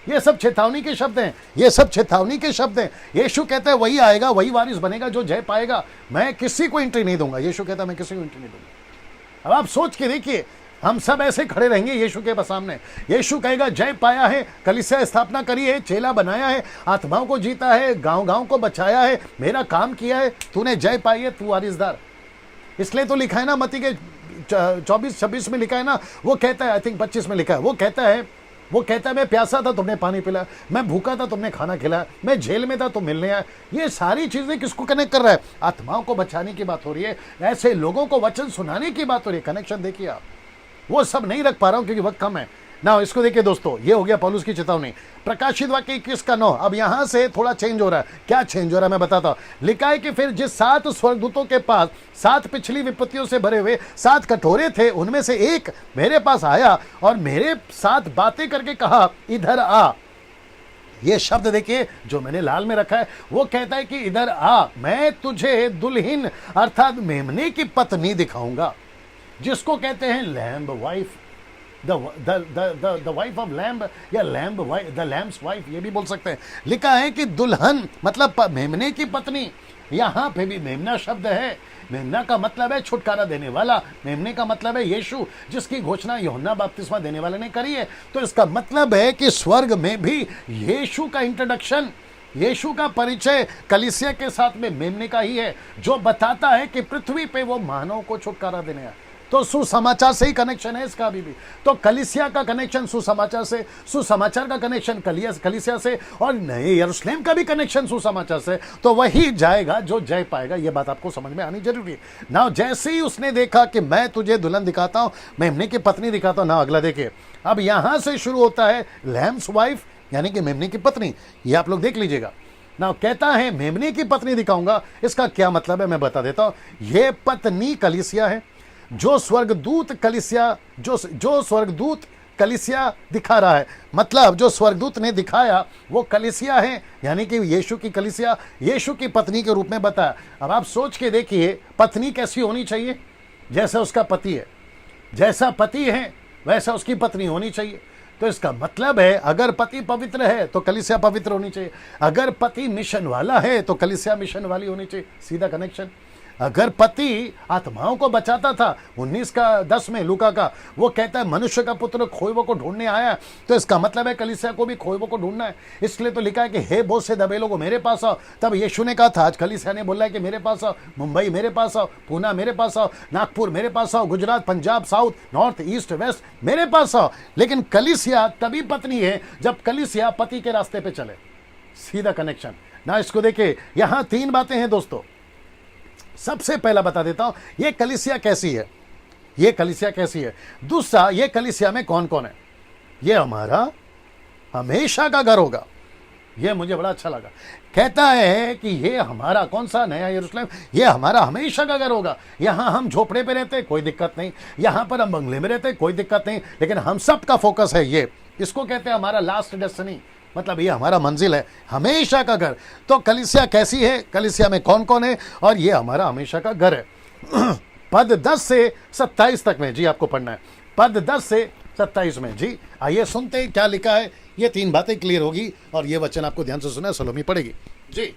ये सब चेतावनी के शब्द हैं, ये सब चेतावनी के शब्द हैं। यीशु कहता है वही आएगा, वही वारिस बनेगा जो जय पाएगा। मैं किसी को एंट्री नहीं दूंगा। यीशु कहता है मैं किसी को एंट्री नहीं दूंगा। अब आप सोच के देखिए, हम सब ऐसे खड़े रहेंगे यीशु के सामने। यीशु कहेगा जय पाया है, कलीसिया स्थापना करी है, चेला बनाया है, आत्माओं को जीता है, गांव गांव को बचाया है, मेरा काम किया है, तूने जय पाई है, तू वारिसदार। इसलिए तो लिखा है ना, मत्ती के 24-26 में लिखा है ना, वो कहता है, आई थिंक 25 में लिखा है, वो कहता है मैं प्यासा था तुमने पानी पिलाया, मैं भूखा था तुमने खाना खिलाया, मैं जेल में था तुम मिलने आया। ये सारी चीजें किसको कनेक्ट कर रहा है? आत्माओं को बचाने की बात हो रही है, ऐसे लोगों को वचन सुनाने की बात हो रही है। कनेक्शन देखिए आप, वो सब नहीं रख पा रहा हूं क्योंकि वक्त कम है ना। इसको देखिए दोस्तों, ये हो गया पौलुस की चेतावनी। प्रकाशित वाक्य 21:9। अब यहां से थोड़ा चेंज हो रहा है। क्या चेंज हो रहा है मैं बताता हूं। लिखा है कि फिर जिस 7 स्वर्गदूतों के पास 7 पिछली विपत्तियों से भरे हुए 7 कटोरे थे, उनमें से एक मेरे पास आया और मेरे साथ बातें करके कहा, इधर आ। ये शब्द देखिए जो मैंने लाल में रखा है, वो कहता है कि इधर आ, मैं तुझे दुल्हन अर्थात मेमने की पत्नी दिखाऊंगा, जिसको कहते हैं lamb wife, the wife of lamb, या lamb wife, the lamb's wife, ये भी बोल सकते हैं। लिखा है कि दुल्हन मतलब मेमने की पत्नी। यहां पे भी मेमना शब्द है। मेमना का मतलब है छुटकारा देने वाला, मेमने का मतलब है यीशु, जिसकी घोषणा यूहन्ना बपतिस्मा देने वाले ने करी है। तो इसका मतलब है कि स्वर्ग में भी यीशु का इंट्रोडक्शन, यीशु का परिचय कलीसिया के साथ में मेमने का ही है, जो बताता है कि पृथ्वी पे वो मानव को छुटकारा देने आया। तो सुसमाचार से ही कनेक्शन है इसका अभी भी। तो कलीसिया का कनेक्शन सुसमाचार से, सुसमाचार का कनेक्शन कलीसिया से, और नए यरूशलेम का भी कनेक्शन सुसमाचार से। तो वही जाएगा जो जय पाएगा। ये बात आपको समझ में आनी जरूरी है ना। जैसे ही उसने देखा कि मैं तुझे दुल्हन दिखाता हूं, मेमने की पत्नी दिखाता हूं ना, अगला देखिए, अब यहां से शुरू होता है लैम्ब्स वाइफ, यानी कि मेमने की पत्नी। ये आप लोग देख लीजिएगा ना। कहता है मेमने की पत्नी दिखाऊंगा। इसका क्या मतलब है मैं बता देता हूं। ये पत्नी कलीसिया है, जो स्वर्गदूत कलीसिया, जो स्वर्गदूत कलीसिया दिखा रहा है। मतलब जो स्वर्गदूत ने दिखाया वो कलीसिया है, यानी कि यीशु की कलीसिया, यीशु की पत्नी के रूप में बताया। अब आप सोच के देखिए, पत्नी कैसी होनी चाहिए? जैसा उसका पति है, जैसा पति है वैसा उसकी पत्नी होनी चाहिए। तो इसका मतलब है अगर पति पवित्र है तो कलीसिया पवित्र होनी चाहिए, अगर पति मिशन वाला है तो कलीसिया मिशन वाली होनी चाहिए, सीधा कनेक्शन। अगर पति आत्माओं को बचाता था 19:10 में लूका का, वो कहता है मनुष्य का पुत्र खोएवों को ढूंढने आया, तो इसका मतलब है कलीसिया को भी खोएवों को ढूंढना है। इसलिए तो लिखा है कि हे बहुत से दबे लोगों मेरे पास आओ। तब यीशु ने कहा था, आज कलीसिया ने बोला है कि मेरे पास आओ, मुंबई मेरे पास आओ, पूना मेरे पास आओ, नागपुर मेरे पास आओ, Gujarat, Punjab, south, north, east, west मेरे पास आओ। लेकिन कलीसिया तभी पत्नी है जब कलीसिया पति के रास्ते पे चले, सीधा कनेक्शन ना। इसको देखिए, यहां 3 बातें हैं दोस्तों। सबसे पहला बता देता हूं, ये कलीसिया कैसी है, ये कलीसिया कैसी है। दूसरा, ये कलीसिया में कौन कौन है। ये हमारा हमेशा का घर होगा। ये मुझे बड़ा अच्छा लगा। कहता है कि ये हमारा कौन सा नया यरूशलेम, ये हमारा हमेशा का घर होगा। यहां हम झोपड़े पे रहते कोई दिक्कत नहीं, यहां पर हम बंगले में रहते कोई दिक्कत नहीं, लेकिन हम सब का फोकस है ये। इसको कहते हैं हमारा लास्ट डेस्टिनी, मतलब ये हमारा मंजिल है, हमेशा का घर। तो कलीसिया कैसी है, कलीसिया में कौन कौन है, और ये हमारा हमेशा का घर है। पद 10 से 27 तक में जी आपको पढ़ना है, पद 10 से 27 में जी। आइए सुनते हैं क्या लिखा है। ये 3 बातें क्लियर होगी और ये वचन आपको ध्यान से सुना, सलोमी पड़ेगी जी।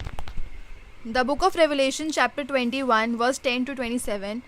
The book of Revelation chapter 21 verse 10 to 27।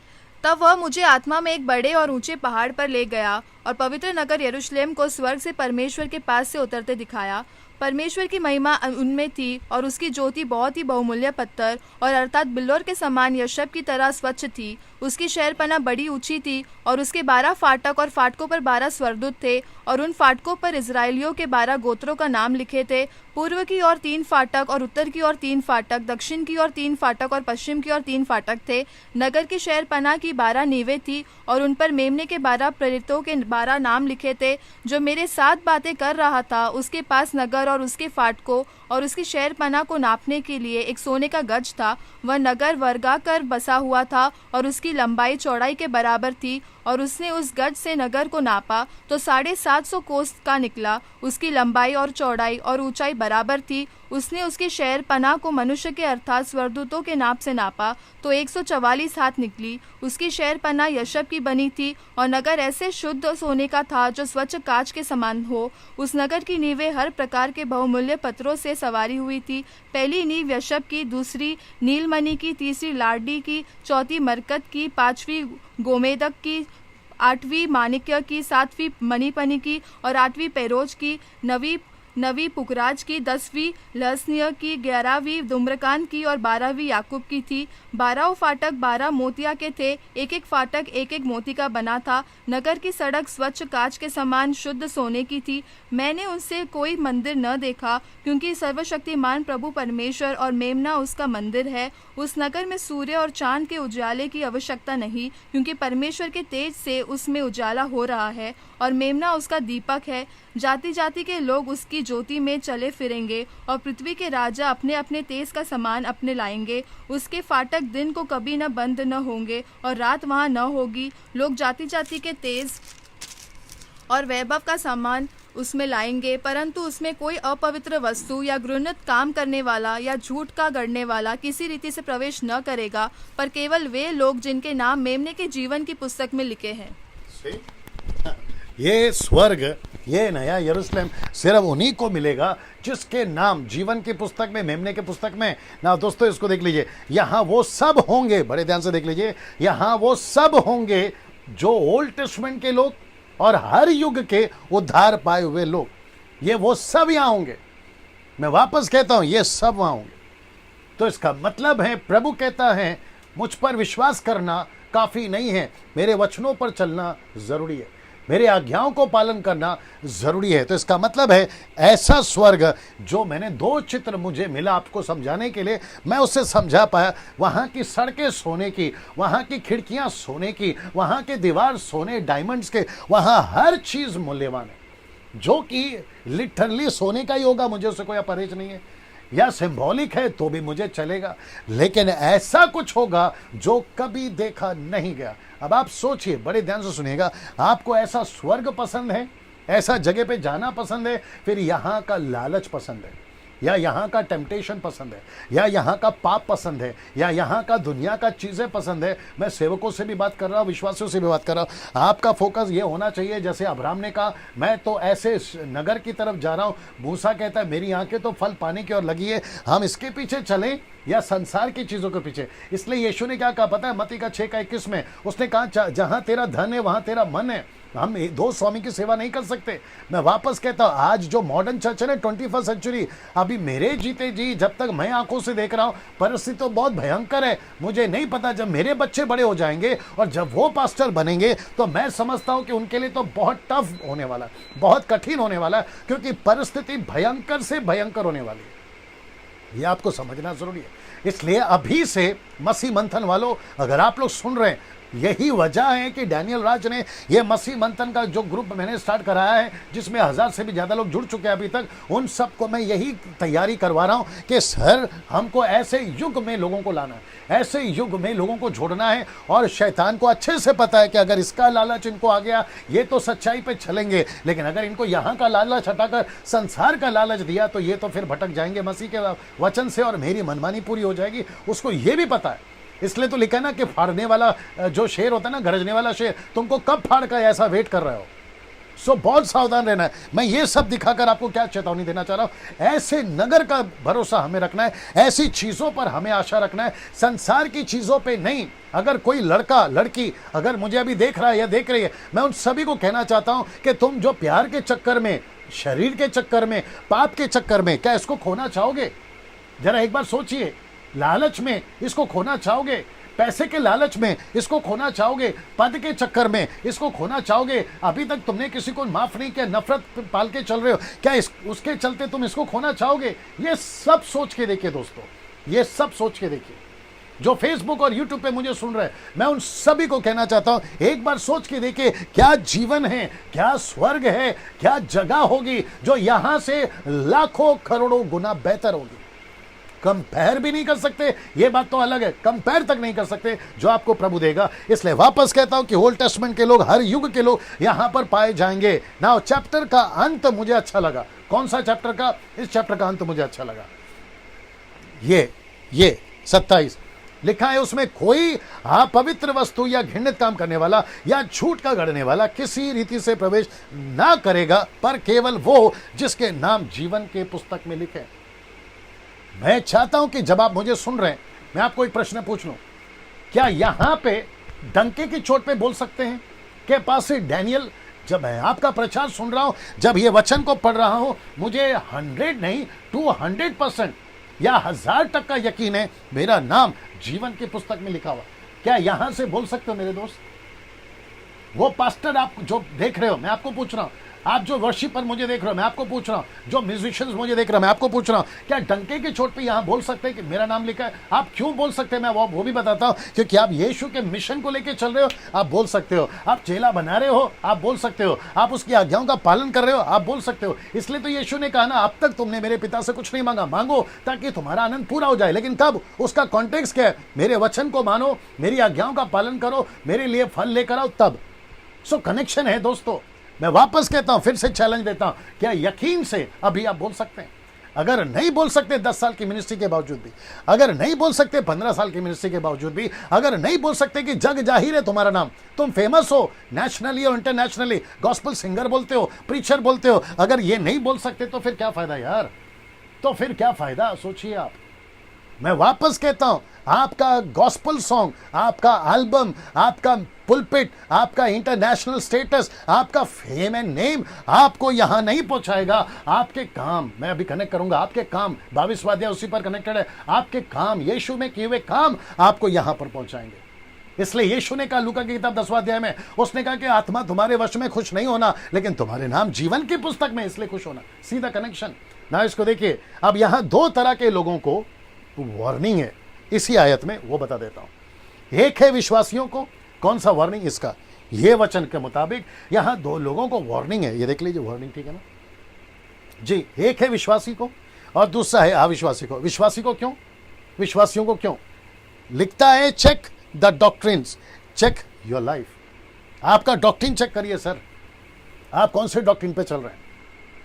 तब वह मुझे आत्मा में एक बड़े और ऊंचे पहाड़ पर ले गया और पवित्र नगर यरूशलेम को स्वर्ग से परमेश्वर के पास से उतरते दिखाया। परमेश्वर की महिमा उनमें थी और उसकी ज्योति बहुत ही बहुमूल्य पत्थर और अर्थात बिल्लोर के समान यशब की तरह स्वच्छ थी। उसकी शहरपनाह बड़ी ऊंची थी और उसके 12 फाटक और फाटकों पर 12 स्वर्गदूत थे और उन फाटकों पर इजराइलियों के 12 गोत्रों का नाम लिखे थे। पूर्व की ओर 3 फाटक और उत्तर की ओर 3 फाटक, दक्षिण की ओर 3 फाटक और पश्चिम की ओर 3 फाटक थे। नगर की शहरपनाह की 12 नींवें थी और उन पर मेमने के 12 प्रेरितों के 12 नाम लिखे थे। जो मेरे साथ बातें कर रहा था उसके पास नगर और उसके फाटकों और उसकी शहरपनाह को नापने के लिए एक सोने का गज था। वह नगर वर्गाकार बसा हुआ था और उसकी लंबाई चौड़ाई के बराबर थी और उसने उस गज से नगर को नापा तो 750 कोस का निकला। उसकी लंबाई और चौड़ाई और ऊंचाई बराबर थी। उसने उसकी शहरपनाह को मनुष्य के अर्थात स्वर्गदूतों के नाप से नापा तो 144 हाथ निकली। उसकी शहरपनाह यशब की बनी थी और नगर ऐसे शुद्ध सोने का था जो स्वच्छ कांच के समान हो। उस नगर की नींवें हर प्रकार के बहुमूल्य पत्थरों से सवारी हुई थी। पहली नींव यशब की, दूसरी नीलमणि की, तीसरी लाडी की, चौथी मरकत की, 5वीं गोमेदक की, 8वीं माणिक्य की, 7वीं मणिपनी की और 8वीं पेरोज की, 9वीं पुखराज की, 10वीं लहसनिया की, 11वीं धूम्रकान की और 12वीं याकूब की थी। 12 फाटक 12 मोतिया के थे, एक एक फाटक एक एक मोती का बना था। नगर की सड़क स्वच्छ कांच के समान शुद्ध सोने की थी। मैंने उनसे कोई मंदिर न देखा क्योंकि सर्वशक्तिमान प्रभु परमेश्वर और मेमना उसका मंदिर है। उस नगर में सूर्य और चांद के उजाले की आवश्यकता नहीं क्योंकि परमेश्वर के तेज से उसमें उजाला हो रहा है और मेमना उसका दीपक है। जाति जाति के लोग उसकी ज्योति में चले फिरेंगे और पृथ्वी के राजा अपने अपने तेज का सामान अपने लाएंगे। उसके फाटक दिन को कभी न बंद न होंगे और रात वहाँ न होगी। लोग जाति जाति के तेज और वैभव का सामान उसमें लाएंगे, परंतु उसमें कोई अपवित्र वस्तु या घृणित काम करने वाला या झूठ का गढ़ने वाला किसी रीति से प्रवेश न करेगा, पर केवल वे लोग जिनके नाम मेमने के जीवन की पुस्तक में लिखे हैं। ये स्वर्ग, ये नया यरूशलेम सिर्फ उन्हीं को मिलेगा जिसके नाम जीवन की पुस्तक में, मेमने के पुस्तक में ना। दोस्तों इसको देख लीजिए, यहाँ वो सब होंगे, बड़े ध्यान से देख लीजिए, यहाँ वो सब होंगे जो ओल्ड टेस्टमेंट के लोग और हर युग के उद्धार पाए हुए लोग, ये वो सब यहाँ होंगे। मैं वापस कहता हूं, ये सब वहां होंगे। तो इसका मतलब है प्रभु कहता है मुझ पर विश्वास करना काफी नहीं है, मेरे वचनों पर चलना जरूरी है, मेरे आज्ञाओं को पालन करना जरूरी है। तो इसका मतलब है ऐसा स्वर्ग जो मैंने 2 चित्र मुझे मिला आपको समझाने के लिए, मैं उससे समझा पाया। वहाँ की सड़कें सोने की, वहाँ की खिड़कियाँ सोने की, वहाँ के दीवार सोने डायमंड्स के, वहाँ हर चीज़ मूल्यवान है जो कि लिटरली सोने का ही होगा। मुझे उससे कोई परहेज नहीं है, या सिंबॉलिक है तो भी मुझे चलेगा, लेकिन ऐसा कुछ होगा जो कभी देखा नहीं गया। अब आप सोचिए, बड़े ध्यान से सुनिएगा, आपको ऐसा स्वर्ग पसंद है, ऐसा जगह पे जाना पसंद है, फिर यहाँ का लालच पसंद है, या यहाँ का टेम्पटेशन पसंद है, या यहाँ का पाप पसंद है, या यहाँ का दुनिया का चीज़ें पसंद है। मैं सेवकों से भी बात कर रहा हूँ, विश्वासियों से भी बात कर रहा हूँ। आपका फोकस ये होना चाहिए, जैसे अब्राहम ने कहा मैं तो ऐसे नगर की तरफ जा रहा हूँ। मूसा कहता है मेरी आंखें तो फल पाने की ओर लगी है, हम इसके पीछे चलें या संसार की चीज़ों के पीछे। इसलिए यीशु ने क्या कहा पता है, मत्ती का 6:21 में उसने कहा जहाँ तेरा धन है वहाँ तेरा मन है। हम दो स्वामी की सेवा नहीं कर सकते। मैं वापस कहता हूँ, आज जो मॉडर्न चर्च है ना, 21st सेंचुरी, अभी मेरे जीते जी जब तक मैं आंखों से देख रहा हूँ परिस्थिति तो बहुत भयंकर है। मुझे नहीं पता जब मेरे बच्चे बड़े हो जाएंगे और जब वो पास्टर बनेंगे तो मैं समझता हूँ कि उनके लिए तो बहुत टफ होने वाला, बहुत कठिन होने वाला, क्योंकि परिस्थिति भयंकर से भयंकर होने वाली है। ये आपको समझना जरूरी है। इसलिए अभी से मसीह मंथन वालों, अगर आप लोग सुन रहे हैं, यही वजह है कि डैनियल राज ने ये मसीह मंथन का जो ग्रुप मैंने स्टार्ट कराया है, जिसमें 1000 से भी ज़्यादा लोग जुड़ चुके हैं अभी तक, उन सबको मैं यही तैयारी करवा रहा हूँ कि सर हमको ऐसे युग में लोगों को लाना है, ऐसे युग में लोगों को जोड़ना है। और शैतान को अच्छे से पता है कि अगर इसका लालच इनको आ गया ये तो सच्चाई पे चलेंगे, लेकिन अगर इनको यहाँ का लालच हटाकर संसार का लालच दिया तो ये तो फिर भटक जाएंगे मसीह के वचन से और मेरी मनमानी पूरी हो जाएगी। उसको ये भी पता है। इसलिए तो लिखा है ना कि फाड़ने वाला जो शेर होता है ना, गरजने वाला शेर, तुमको कब फाड़ कर ऐसा वेट कर रहे हो। सो बहुत सावधान रहना है। मैं ये सब दिखाकर आपको क्या चेतावनी देना चाह रहा हूं, ऐसे नगर का भरोसा हमें रखना है, ऐसी चीजों पर हमें आशा रखना है, संसार की चीजों पे नहीं। अगर कोई लड़का लड़की अगर मुझे अभी देख रहा है या देख रही है, मैं उन सभी को कहना चाहता हूं कि तुम जो प्यार के चक्कर में, शरीर के चक्कर में, पाप के चक्कर में, क्या इसको खोना चाहोगे? जरा एक बार सोचिए। लालच में इसको खोना चाहोगे? पैसे के लालच में इसको खोना चाहोगे? पद के चक्कर में इसको खोना चाहोगे? अभी तक तुमने किसी को माफ नहीं किया, नफरत पाल के चल रहे हो, क्या उसके चलते तुम इसको खोना चाहोगे? ये सब सोच के देखिए दोस्तों, ये सब सोच के देखिए। जो फेसबुक और यूट्यूब पे मुझे सुन रहे हैं, मैं उन सभी को कहना चाहता हूं, एक बार सोच के देखिए क्या जीवन है, क्या स्वर्ग है, क्या जगह होगी जो यहां से लाखों करोड़ों गुना बेहतर होगी। कंपेयर भी नहीं कर सकते, ये बात तो अलग है, कंपेयर तक नहीं कर सकते जो आपको प्रभु देगा। इसलिए वापस कहता हूं कि ओल्ड टेस्टमेंट के लोग, हर युग के लोग यहां पर पाए जाएंगे। नाउ चैप्टर का अंत मुझे अच्छा लगा। कौन सा चैप्टर का? इस चैप्टर का अंत मुझे अच्छा लगा। ये 27 लिखा है, उसमें कोई अपवित्र वस्तु या घृणित काम करने वाला या झूठ का गढ़ने वाला किसी रीति से प्रवेश ना करेगा, पर केवल वो जिसके नाम जीवन के पुस्तक में लिखे। मैं चाहता हूं कि जब आप मुझे सुन रहे हैं, मैं आपको एक प्रश्न पूछ लूं, क्या यहां पे डंके की चोट पे बोल सकते हैं कि पास्टर डैनियल, जब मैं आपका प्रचार सुन रहा हूं, जब ये वचन को पढ़ रहा हूं, मुझे 100 नहीं 200% या 1000% का यकीन है मेरा नाम जीवन की पुस्तक में लिखा हुआ। क्या यहां से बोल सकते हो मेरे दोस्त? वो पास्टर आप जो देख रहे हो, मैं आपको पूछ रहा हूं, आप जो वर्शिपर मुझे देख रहे हो, मैं आपको पूछ रहा हूं, जो म्यूजिशियंस मुझे देख रहे हो, मैं आपको पूछ रहा हूं, क्या डंके की चोट पे यहां बोल सकते हैं कि मेरा नाम लिखा है? आप क्यों बोल सकते हैं? मैं वो भी बताता हूं, क्योंकि आप यीशु के मिशन को लेकर चल रहे हो, आप बोल सकते हो। आप चेला बना रहे हो, आप बोल सकते हो। आप उसकी आज्ञाओं का पालन कर रहे हो, आप बोल सकते हो। इसलिए तो यीशु ने कहा ना, अब तक तुमने मेरे पिता से कुछ नहीं मांगा, मांगो ताकि तुम्हारा आनंद पूरा हो जाए। लेकिन कब? उसका कॉन्टेक्स्ट क्या है? मेरे वचन को मानो, मेरी आज्ञाओं का पालन करो, मेरे लिए फल लेकर आओ, तब। सो कनेक्शन है दोस्तों। मैं वापस कहता हूं, फिर से चैलेंज देता हूं, क्या यकीन से अभी आप बोल सकते हैं? अगर नहीं बोल सकते 10 साल की मिनिस्ट्री के बावजूद भी, अगर नहीं बोल सकते 15 साल की मिनिस्ट्री के बावजूद भी, अगर नहीं बोल सकते कि जग जाहिर है तुम्हारा नाम, तुम फेमस हो नेशनली और इंटरनेशनली, गॉस्पेल सिंगर बोलते हो, प्रीचर बोलते हो, अगर ये नहीं बोल सकते तो फिर क्या फायदा यार? तो फिर क्या फायदा? सोचिए आप। मैं वापस कहता हूं, आपका गॉस्पेल सॉन्ग, आपका एल्बम, आपका पुलपिट, आपका इंटरनेशनल स्टेटस, आपका फेम एंड नेम आपको यहां नहीं पहुंचाएगा। आपके काम, मैं अभी कनेक्ट करूंगा, आपके काम 22वां अध्याय उसी पर कनेक्टेड है। आपके काम, यीशु में किए हुए काम आपको यहां पर पहुंचाएंगे। इसलिए यीशु ने कहा लूका की किताब 10वां अध्याय में, उसने कहा कि आत्मा तुम्हारे वश में खुश नहीं होना, लेकिन तुम्हारे नाम जीवन की पुस्तक में, इसलिए खुश होना। सीधा कनेक्शन ना। इसको देखिए, अब यहां 2 तरह के लोगों को वार्निंग है इसी आयत में, वो बता देता हूं। एक है विश्वासियों को। कौन सा वार्निंग इसका? ये वचन के मुताबिक यहां 2 लोगों को वार्निंग है। ये देख लीजिए वार्निंग, ठीक है ना जी। एक है विश्वासी को और दूसरा है अविश्वासी को। विश्वासी को क्यों? विश्वासियों को क्यों? लिखता है check the doctrines, check your life. आपका डॉक्ट्रिन चेक करिए सर, आप कौन से डॉक्ट्रिन पे चल रहे हैं।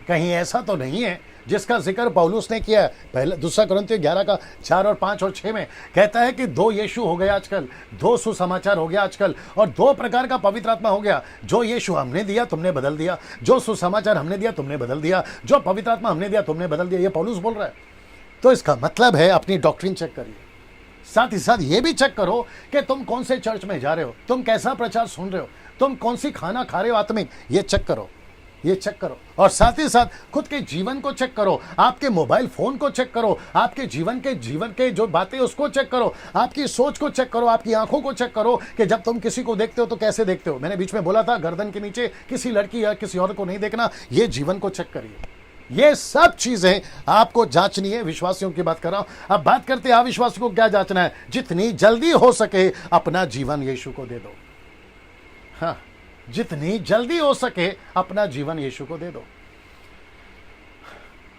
कहीं ऐसा तो नहीं है जिसका जिक्र पौलुस ने किया है पहले 2 कुरिन्थियों 11 का 4 और 5 और 6 में, कहता है कि 2 यीशु हो गया आजकल, 2 सुसमाचार हो गया आजकल, और 2 प्रकार का पवित्र आत्मा हो गया। जो यीशु हमने दिया तुमने बदल दिया, जो सुसमाचार हमने दिया तुमने बदल दिया, जो पवित्र आत्मा हमने दिया तुमने बदल दिया। ये पौलुस बोल रहा है। तो इसका मतलब है अपनी डॉक्ट्रिन चेक करिए, साथ ही साथ ये भी चेक करो कि तुम कौन से चर्च में जा रहे हो, तुम कैसा प्रचार सुन रहे हो, तुम कौन सी खाना खा रहे हो आत्मिक, ये चेक करो, ये चेक करो। और साथ ही साथ खुद के जीवन को चेक करो, आपके मोबाइल फोन को चेक करो, आपके जीवन के जो बातें उसको चेक करो, आपकी सोच को चेक करो, आपकी आंखों को चेक करो कि जब तुम किसी को देखते हो तो कैसे देखते हो। मैंने बीच में बोला था गर्दन के नीचे किसी लड़की या किसी और को नहीं देखना, ये जीवन को चेक करिए। ये सब चीजें आपको जांचनी है। विश्वासियों की बात कर रहा हूं। अब बात करते हैं अविश्वासियों को क्या जांचना है। जितनी जल्दी हो सके अपना जीवन यीशु को दे दो। हाँ, जितनी जल्दी हो सके अपना जीवन यीशु को दे दो।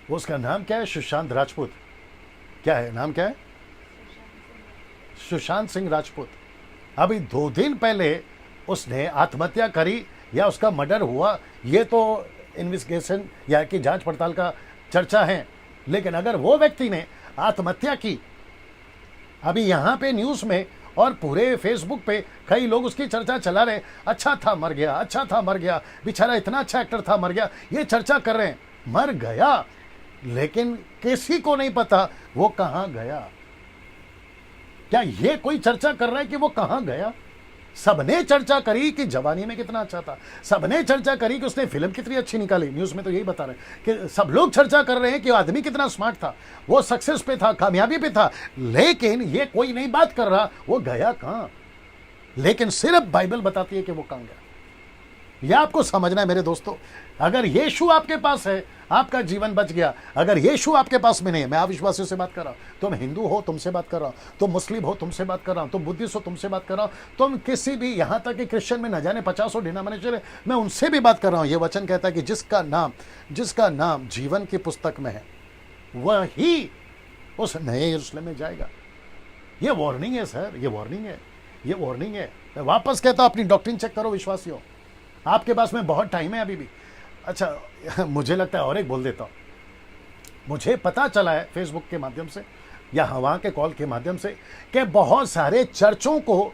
उसका नाम क्या है? सुशांत राजपूत। क्या है नाम, क्या है? सुशांत सिंह राजपूत। अभी 2 दिन पहले उसने आत्महत्या करी या उसका मर्डर हुआ, ये तो इन्वेस्टिगेशन या कि जांच पड़ताल का चर्चा है। लेकिन अगर वो व्यक्ति ने आत्महत्या की, अभी यहां पे न्यूज में और पूरे फेसबुक पे कई लोग उसकी चर्चा चला रहे, अच्छा था मर गया, अच्छा था मर गया, बेचारा इतना अच्छा एक्टर था मर गया, ये चर्चा कर रहे हैं। मर गया, लेकिन किसी को नहीं पता वो कहां गया। क्या ये कोई चर्चा कर रहा है कि वो कहां गया? सबने चर्चा करी कि जवानी में कितना अच्छा था, सबने चर्चा करी कि उसने फिल्म कितनी अच्छी निकाली। न्यूज में तो यही बता रहे हैं कि सब लोग चर्चा कर रहे हैं कि आदमी कितना स्मार्ट था, वो सक्सेस पे था, कामयाबी पे था, लेकिन ये कोई नहीं बात कर रहा वो गया कहां। लेकिन सिर्फ बाइबल बताती है कि वो कहां गया। यह आपको समझना है मेरे दोस्तों। अगर यीशु आपके पास है आपका जीवन बच गया। अगर यीशु आपके पास में नहीं है, मैं अविश्वासियों से बात कर रहा हूं, तुम हिंदू हो तुमसे बात कर रहा हूं, तुम मुस्लिम हो तुमसे बात कर रहा हूं, तुम बुद्धिस्ट हो तुमसे बात कर रहा हूं, तुम किसी भी यहां तक कि क्रिश्चियन में न जाने 50 डिनोमिनेशन है, मैं उनसे भी बात कर रहा हूं। यह वचन कहता है कि जिसका नाम जीवन की पुस्तक में है वही उस नए यरूशलेम में जाएगा। ये वार्निंग है सर, ये वार्निंग है, ये वार्निंग है। मैं वापस कहता हूं अपनी डॉक्ट्रिन चेक करो विश्वासियों। आपके पास में बहुत टाइम है अभी भी। अच्छा, मुझे लगता है और एक बोल देता हूं। मुझे पता चला है फेसबुक के माध्यम से या हवा के कॉल के माध्यम से कि बहुत सारे चर्चों को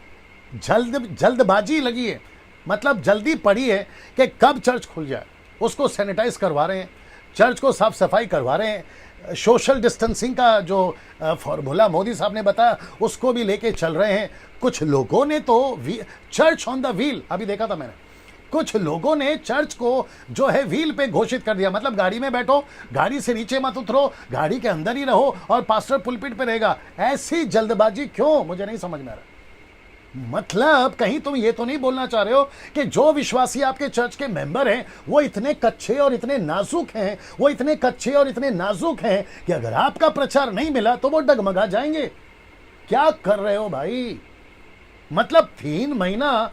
जल्दबाजी लगी है, मतलब जल्दी पड़ी है कि कब चर्च खुल जाए। उसको सैनिटाइज करवा रहे हैं, चर्च को साफ सफाई करवा रहे हैं, सोशल डिस्टेंसिंग का जो फॉर्मूला मोदी साहब ने बताया उसको भी लेके चल रहे हैं। कुछ लोगों ने तो चर्च ऑन द व्हील, अभी देखा था मैंने, कुछ लोगों ने चर्च को जो है व्हील पे घोषित कर दिया। मतलब गाड़ी में बैठो, गाड़ी से नीचे मत उतरो, गाड़ी के अंदर ही रहो और पास्टर पुलपिट पे रहेगा। ऐसी जल्दबाजी क्यों, मुझे नहीं समझ में आ रहा। मतलब कहीं तुम ये तो नहीं बोलना चाह रहे हो कि जो विश्वासी आपके चर्च के मेंबर हैं वो इतने कच्चे और इतने नाजुक हैं, वो इतने कच्चे और इतने नाजुक हैं कि अगर आपका प्रचार नहीं मिला तो वो डगमगा जाएंगे। क्या कर रहे हो भाई? मतलब 3 महीना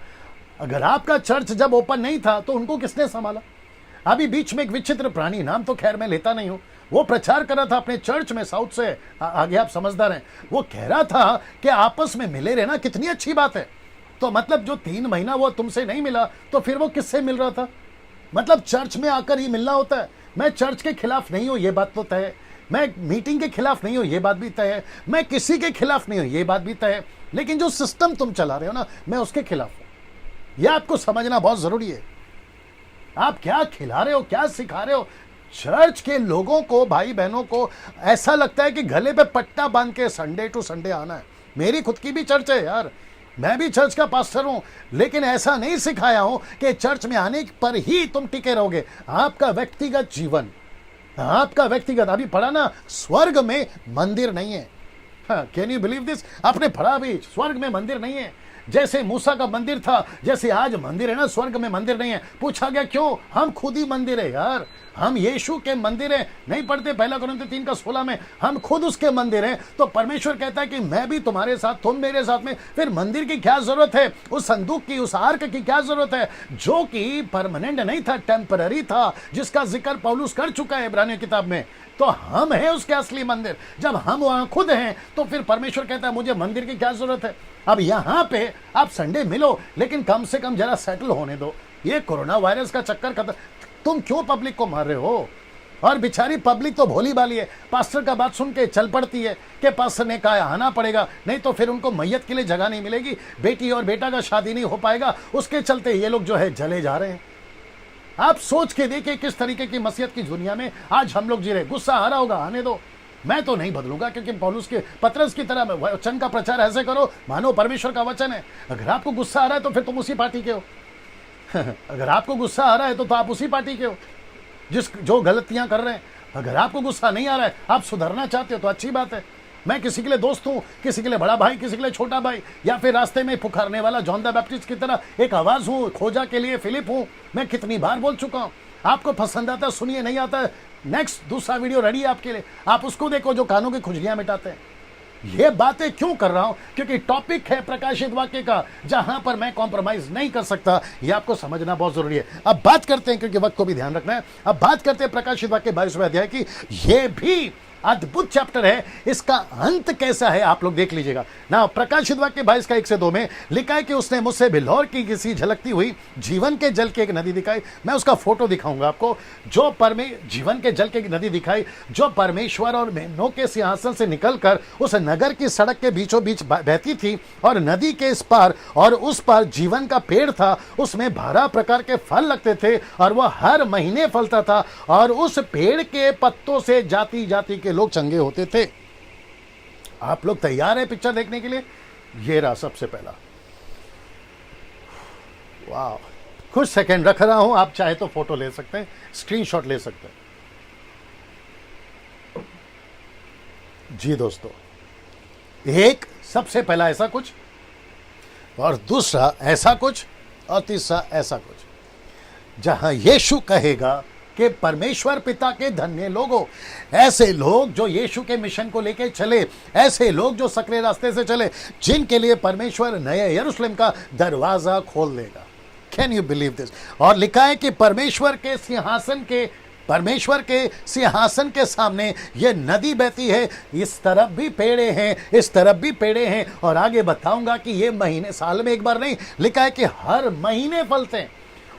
अगर आपका चर्च जब ओपन नहीं था तो उनको किसने संभाला? अभी बीच में एक विचित्र प्राणी, नाम तो खैर मैं लेता नहीं हूं, वो प्रचार कर रहा था अपने चर्च में, साउथ से आगे आप समझदार हैं, वो कह रहा था कि आपस में मिले रहना कितनी अच्छी बात है। तो मतलब जो 3 महीना वो तुमसे नहीं मिला तो फिर वो किससे मिल रहा था? मतलब चर्च में आकर ही मिलना होता है। मैं चर्च के खिलाफ नहीं हूं, ये बात तो तय है। मैं मीटिंग के खिलाफ नहीं हूं, ये बात भी तय है। मैं किसी के खिलाफ नहीं हूं, ये बात भी तय है। लेकिन जो सिस्टम तुम चला रहे हो ना, मैं उसके खिलाफ हूं। यह आपको समझना बहुत जरूरी है। आप क्या खिला रहे हो, क्या सिखा रहे हो? चर्च के लोगों को, भाई बहनों को ऐसा लगता है कि गले पे पट्टा बांध के संडे टू संडे आना है। मेरी खुद की भी चर्च है यार, मैं भी चर्च का पास्टर हूं, लेकिन ऐसा नहीं सिखाया हूं कि चर्च में आने पर ही तुम टिके रहोगे। आपका व्यक्तिगत जीवन, आपका व्यक्तिगत, अभी पढ़ा ना, स्वर्ग में मंदिर नहीं है। Can you believe this? आपने पढ़ा भी, स्वर्ग में मंदिर नहीं है। जैसे मूसा का मंदिर था, जैसे आज मंदिर है ना, स्वर्ग में मंदिर नहीं है। पूछा गया क्यों? हम खुद ही मंदिर है यार, हम यीशु के मंदिर हैं। नहीं पढ़ते 1 कुरिन्थियों 3:16 में, हम खुद उसके मंदिर हैं। तो परमेश्वर कहता है कि मैं भी तुम्हारे साथ, तुम मेरे साथ में, फिर मंदिर की क्या जरूरत है? उस संदूक की, उस आर्क की क्या जरूरत है जो कि परमानेंट नहीं था, टेम्पररी था, जिसका जिक्र पौलुस कर चुका है इब्रानियों किताब में। तो हम हैं उसके असली मंदिर। जब हम वहां खुद हैं तो फिर परमेश्वर कहता है मुझे मंदिर की क्या जरूरत है? अब यहां पे आप संडे मिलो, लेकिन कम से कम जरा सेटल होने दो। ये कोरोना वायरस का चक्कर खत्म। तुम क्यों पब्लिक को मार रहे हो? और बेचारी पब्लिक तो भोली भाली है, पास्टर का बात सुन के चल पड़ती है कि पास्टर ने कहा आना पड़ेगा, नहीं तो फिर उनको मैयत के लिए जगह नहीं मिलेगी, बेटी और बेटा का शादी नहीं हो पाएगा। उसके चलते ये लोग जो है जले जा रहे हैं। आप सोच के देखिए किस तरीके की मसीहत की दुनिया में आज हम लोग जी रहे। गुस्सा आ रहा होगा, आने दो, मैं तो नहीं बदलूंगा, क्योंकि पौलुस के पतरस की तरह वचन का प्रचार ऐसे करो मानो परमेश्वर का वचन है। अगर आपको गुस्सा आ रहा है तो फिर तुम उसी पार्टी के हो। अगर आपको गुस्सा आ रहा है तो आप उसी पार्टी के हो जो गलतियां कर रहे हैं। अगर आपको गुस्सा नहीं आ रहा है, आप सुधरना चाहते हो तो अच्छी बात है। मैं किसी के लिए दोस्त हूं, किसी के लिए बड़ा भाई, किसी के लिए छोटा भाई, या फिर रास्ते में पुकारने वाला जॉन द बैप्टिस्ट की तरह एक आवाज हूं, खोजा के लिए फिलिप हूं। मैं कितनी बार बोल चुका हूं। आपको पसंद आता है सुनिए, नहीं आता है नेक्स्ट दूसरा वीडियो रेडी है आपके लिए, आप उसको देखो जो कानों की खुजलियां मिटाते हैं। ये बातें क्यों कर रहा हूं? क्योंकि टॉपिक है प्रकाशित वाक्य का, जहां पर मैं कॉम्प्रोमाइज नहीं कर सकता। ये आपको समझना बहुत जरूरी है। अब बात करते हैं, क्योंकि वक्त को भी ध्यान रखना है, अब बात करते हैं प्रकाशित वाक्य 22वें अध्याय की। ये भी अद्भुत चैप्टर है, इसका अंत कैसा है आप लोग देख लीजिएगा ना। प्रकाशित वाक्य 22 का 1 से 2 में लिखा है कि उसने मुझसे बिल्हौर की किसी झलकती हुई जीवन के जल की एक नदी दिखाई। मैं उसका फोटो दिखाऊंगा आपको। जो जीवन के जल की एक नदी दिखाई, जो परमेश्वर और मेमनों के सिंहासन से निकलकर उस नगर की सड़क के बीचों बीच बहती थी, और नदी के इस पार और उस पार जीवन का पेड़ था। उसमें 12 प्रकार के फल लगते थे, और वह हर महीने फलता था, और उस पेड़ के पत्तों से जाति जाति के लोग चंगे होते थे। आप लोग तैयार हैं पिक्चर देखने के लिए? ये रहा सबसे पहला। वाह, कुछ सेकंड रख रहा हूं, आप चाहे तो फोटो ले सकते हैं, स्क्रीनशॉट ले सकते हैं। जी दोस्तों, एक सबसे पहला ऐसा कुछ, और दूसरा ऐसा कुछ, और तीसरा ऐसा कुछ, जहां यीशु कहेगा कि परमेश्वर पिता के धन्य लोगों, ऐसे लोग जो यीशु के मिशन को लेकर चले, ऐसे लोग जो सकरे रास्ते से चले, जिनके लिए परमेश्वर नए यरूशलेम का दरवाजा खोल देगा। Can you believe this? और लिखा है कि परमेश्वर के सिंहासन के सामने ये नदी बहती है। इस तरफ भी पेड़े हैं, इस तरफ भी पेड़े हैं, और आगे बताऊंगा कि ये महीने, साल में एक बार नहीं, लिखा है कि हर महीने फलते हैं,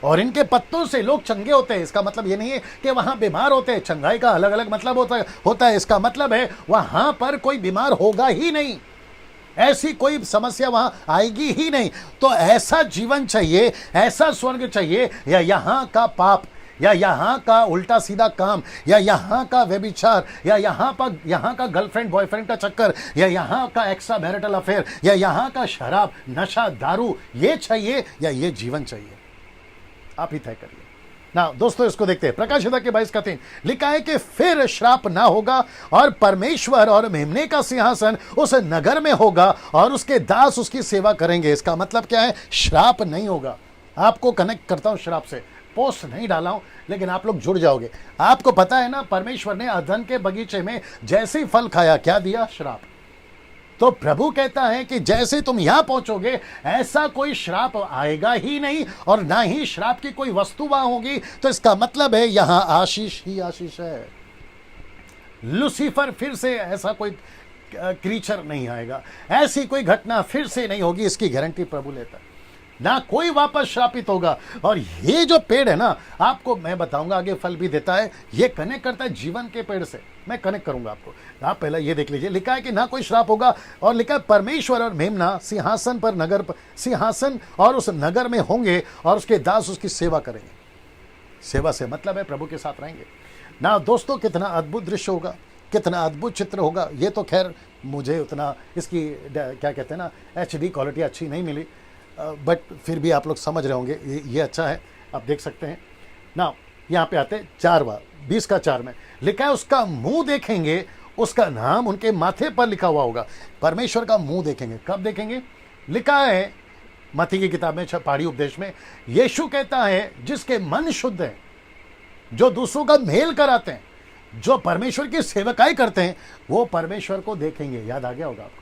और इनके पत्तों से लोग चंगे होते हैं। इसका मतलब ये नहीं है कि वहां बीमार होते हैं, चंगाई का अलग अलग मतलब होता है। इसका मतलब है वहां पर कोई बीमार होगा ही नहीं, ऐसी कोई समस्या वहां आएगी ही नहीं। तो ऐसा जीवन चाहिए, ऐसा स्वर्ग चाहिए, या यहां का पाप, या यहाँ का उल्टा सीधा काम, या यहाँ का व्यभिचार, या यहाँ का गर्लफ्रेंड बॉयफ्रेंड का चक्कर, या यहाँ का एक्स्ट्रा मैरिटल अफेयर, या यहाँ का शराब, नशा, दारू, ये चाहिए या ये जीवन चाहिए? आप ही तय करिए ना। दोस्तों, इसको देखते हैं। प्रकाशित वाक्य 22 का 3 लिखा है कि फिर श्राप ना होगा, और परमेश्वर और मेमने का सिंहासन उस नगर में होगा, और उसके दास उसकी सेवा करेंगे। इसका मतलब क्या है? श्राप नहीं होगा। आपको कनेक्ट करता हूं श्राप से, पोस्ट नहीं डाला हूं, लेकिन आप लोग जुड़ जाओगे। आपको पता है ना, परमेश्वर ने अदन के बगीचे में जैसे ही फल खाया, क्या दिया? श्राप। तो प्रभु कहता है कि जैसे तुम यहां पहुंचोगे, ऐसा कोई श्राप आएगा ही नहीं, और ना ही श्राप की कोई वस्तु वहां होगी। तो इसका मतलब है यहां आशीष ही आशीष है। लूसीफर फिर से ऐसा कोई क्रीचर नहीं आएगा, ऐसी कोई घटना फिर से नहीं होगी, इसकी गारंटी प्रभु लेता है। ना कोई वापस श्रापित होगा। और ये जो पेड़ है ना, आपको मैं बताऊंगा आगे, फल भी देता है। ये कनेक्ट करता है जीवन के पेड़ से, मैं कनेक्ट करूंगा आपको। आप पहले ये देख लीजिए, लिखा है कि ना कोई श्राप होगा, और लिखा है परमेश्वर और मेमना सिंहासन और उस नगर में होंगे, और उसके दास उसकी सेवा करेंगे। सेवा से मतलब है प्रभु के साथ रहेंगे ना। दोस्तों, कितना अद्भुत दृश्य होगा, कितना अद्भुत चित्र होगा। ये तो खैर मुझे उतना इसकी क्या कहते हैं ना, HD क्वालिटी अच्छी नहीं मिली, बट फिर भी आप लोग समझ रहे होंगे, ये अच्छा है। आप देख सकते हैं ना। यहाँ पे आते 20 का 4 में लिखा है, उसका मुंह देखेंगे, उसका नाम उनके माथे पर लिखा हुआ होगा। परमेश्वर का मुंह देखेंगे, कब देखेंगे? लिखा है मत्ती की किताब में, पहाड़ी उपदेश में, यीशु कहता है जिसके मन शुद्ध है, जो दूसरों का मेल कराते हैं, जो परमेश्वर की सेवकाई करते हैं, वो परमेश्वर को देखेंगे। याद आ गया होगा आपको?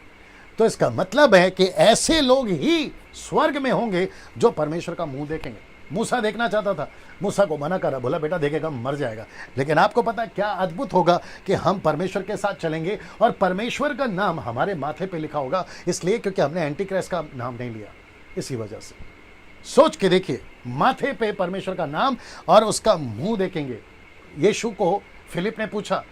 तो इसका मतलब है कि ऐसे लोग ही स्वर्ग में होंगे जो परमेश्वर का मुंह देखेंगे। मूसा देखना चाहता था, मूसा को मना करा, बोला बेटा देखेगा मर जाएगा। लेकिन आपको पता है क्या अद्भुत होगा कि हम परमेश्वर के साथ चलेंगे, और परमेश्वर का नाम हमारे माथे पे लिखा होगा। इसलिए क्योंकि हमने एंटी क्राइस्ट का नाम नहीं लिया, इसी वजह से। सोच के देखिए, माथे पे परमेश्वर का नाम और उसका मुंह देखेंगे। यीशु को फिलिप ने पूछा,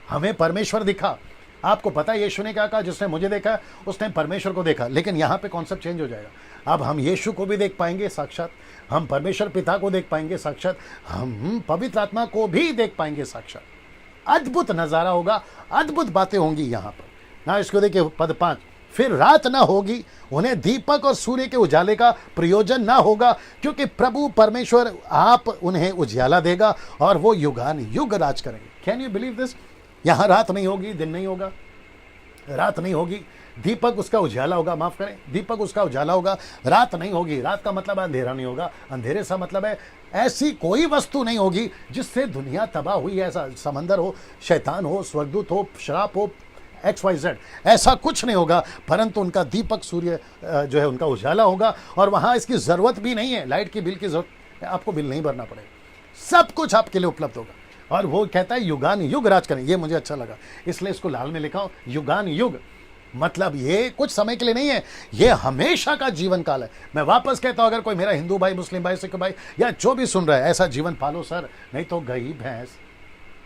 हमें परमेश्वर दिखा। आपको पता है यीशु ने क्या कहा, जिसने मुझे देखा उसने परमेश्वर को देखा। लेकिन यहाँ पे कॉन्सेप्ट चेंज हो जाएगा। अब हम यीशु को भी देख पाएंगे साक्षात, हम परमेश्वर पिता को देख पाएंगे साक्षात, हम पवित्र आत्मा को भी देख पाएंगे साक्षात। अद्भुत नजारा होगा, अद्भुत बातें होंगी यहाँ पर ना। इसको देखिए पद 5, फिर रात ना होगी, उन्हें दीपक और सूर्य के उजाले का प्रयोजन ना होगा, क्योंकि प्रभु परमेश्वर आप उन्हें उजाला देगा और वो युगान युग राज करेंगे। Can you believe this? यहाँ रात नहीं होगी, दिन नहीं होगा, रात नहीं होगी, दीपक उसका उजाला होगा, माफ करें, दीपक उसका उजाला होगा, रात नहीं होगी। रात का मतलब अंधेरा नहीं होगा, अंधेरे से मतलब है ऐसी कोई वस्तु नहीं होगी जिससे दुनिया तबाह हुई है। ऐसा समंदर हो, शैतान हो, स्वर्गदूत हो, शराब हो, XYZ, ऐसा कुछ नहीं होगा, परंतु उनका दीपक सूर्य जो है उनका उजाला होगा। और वहाँ इसकी ज़रूरत भी नहीं है, लाइट की बिल की जरूरत, आपको बिल नहीं भरना पड़ेगा, सब कुछ आपके लिए उपलब्ध होगा। और वो कहता है युगान युग राज करें। ये मुझे अच्छा लगा, इसलिए इसको लाल में लिखा हूँ, युगान युग। मतलब ये कुछ समय के लिए नहीं है, ये हमेशा का जीवन काल है। मैं वापस कहता हूँ, अगर कोई मेरा हिंदू भाई, मुस्लिम भाई, सिख भाई या जो भी सुन रहा है, ऐसा जीवन पालो सर, नहीं तो गई भैंस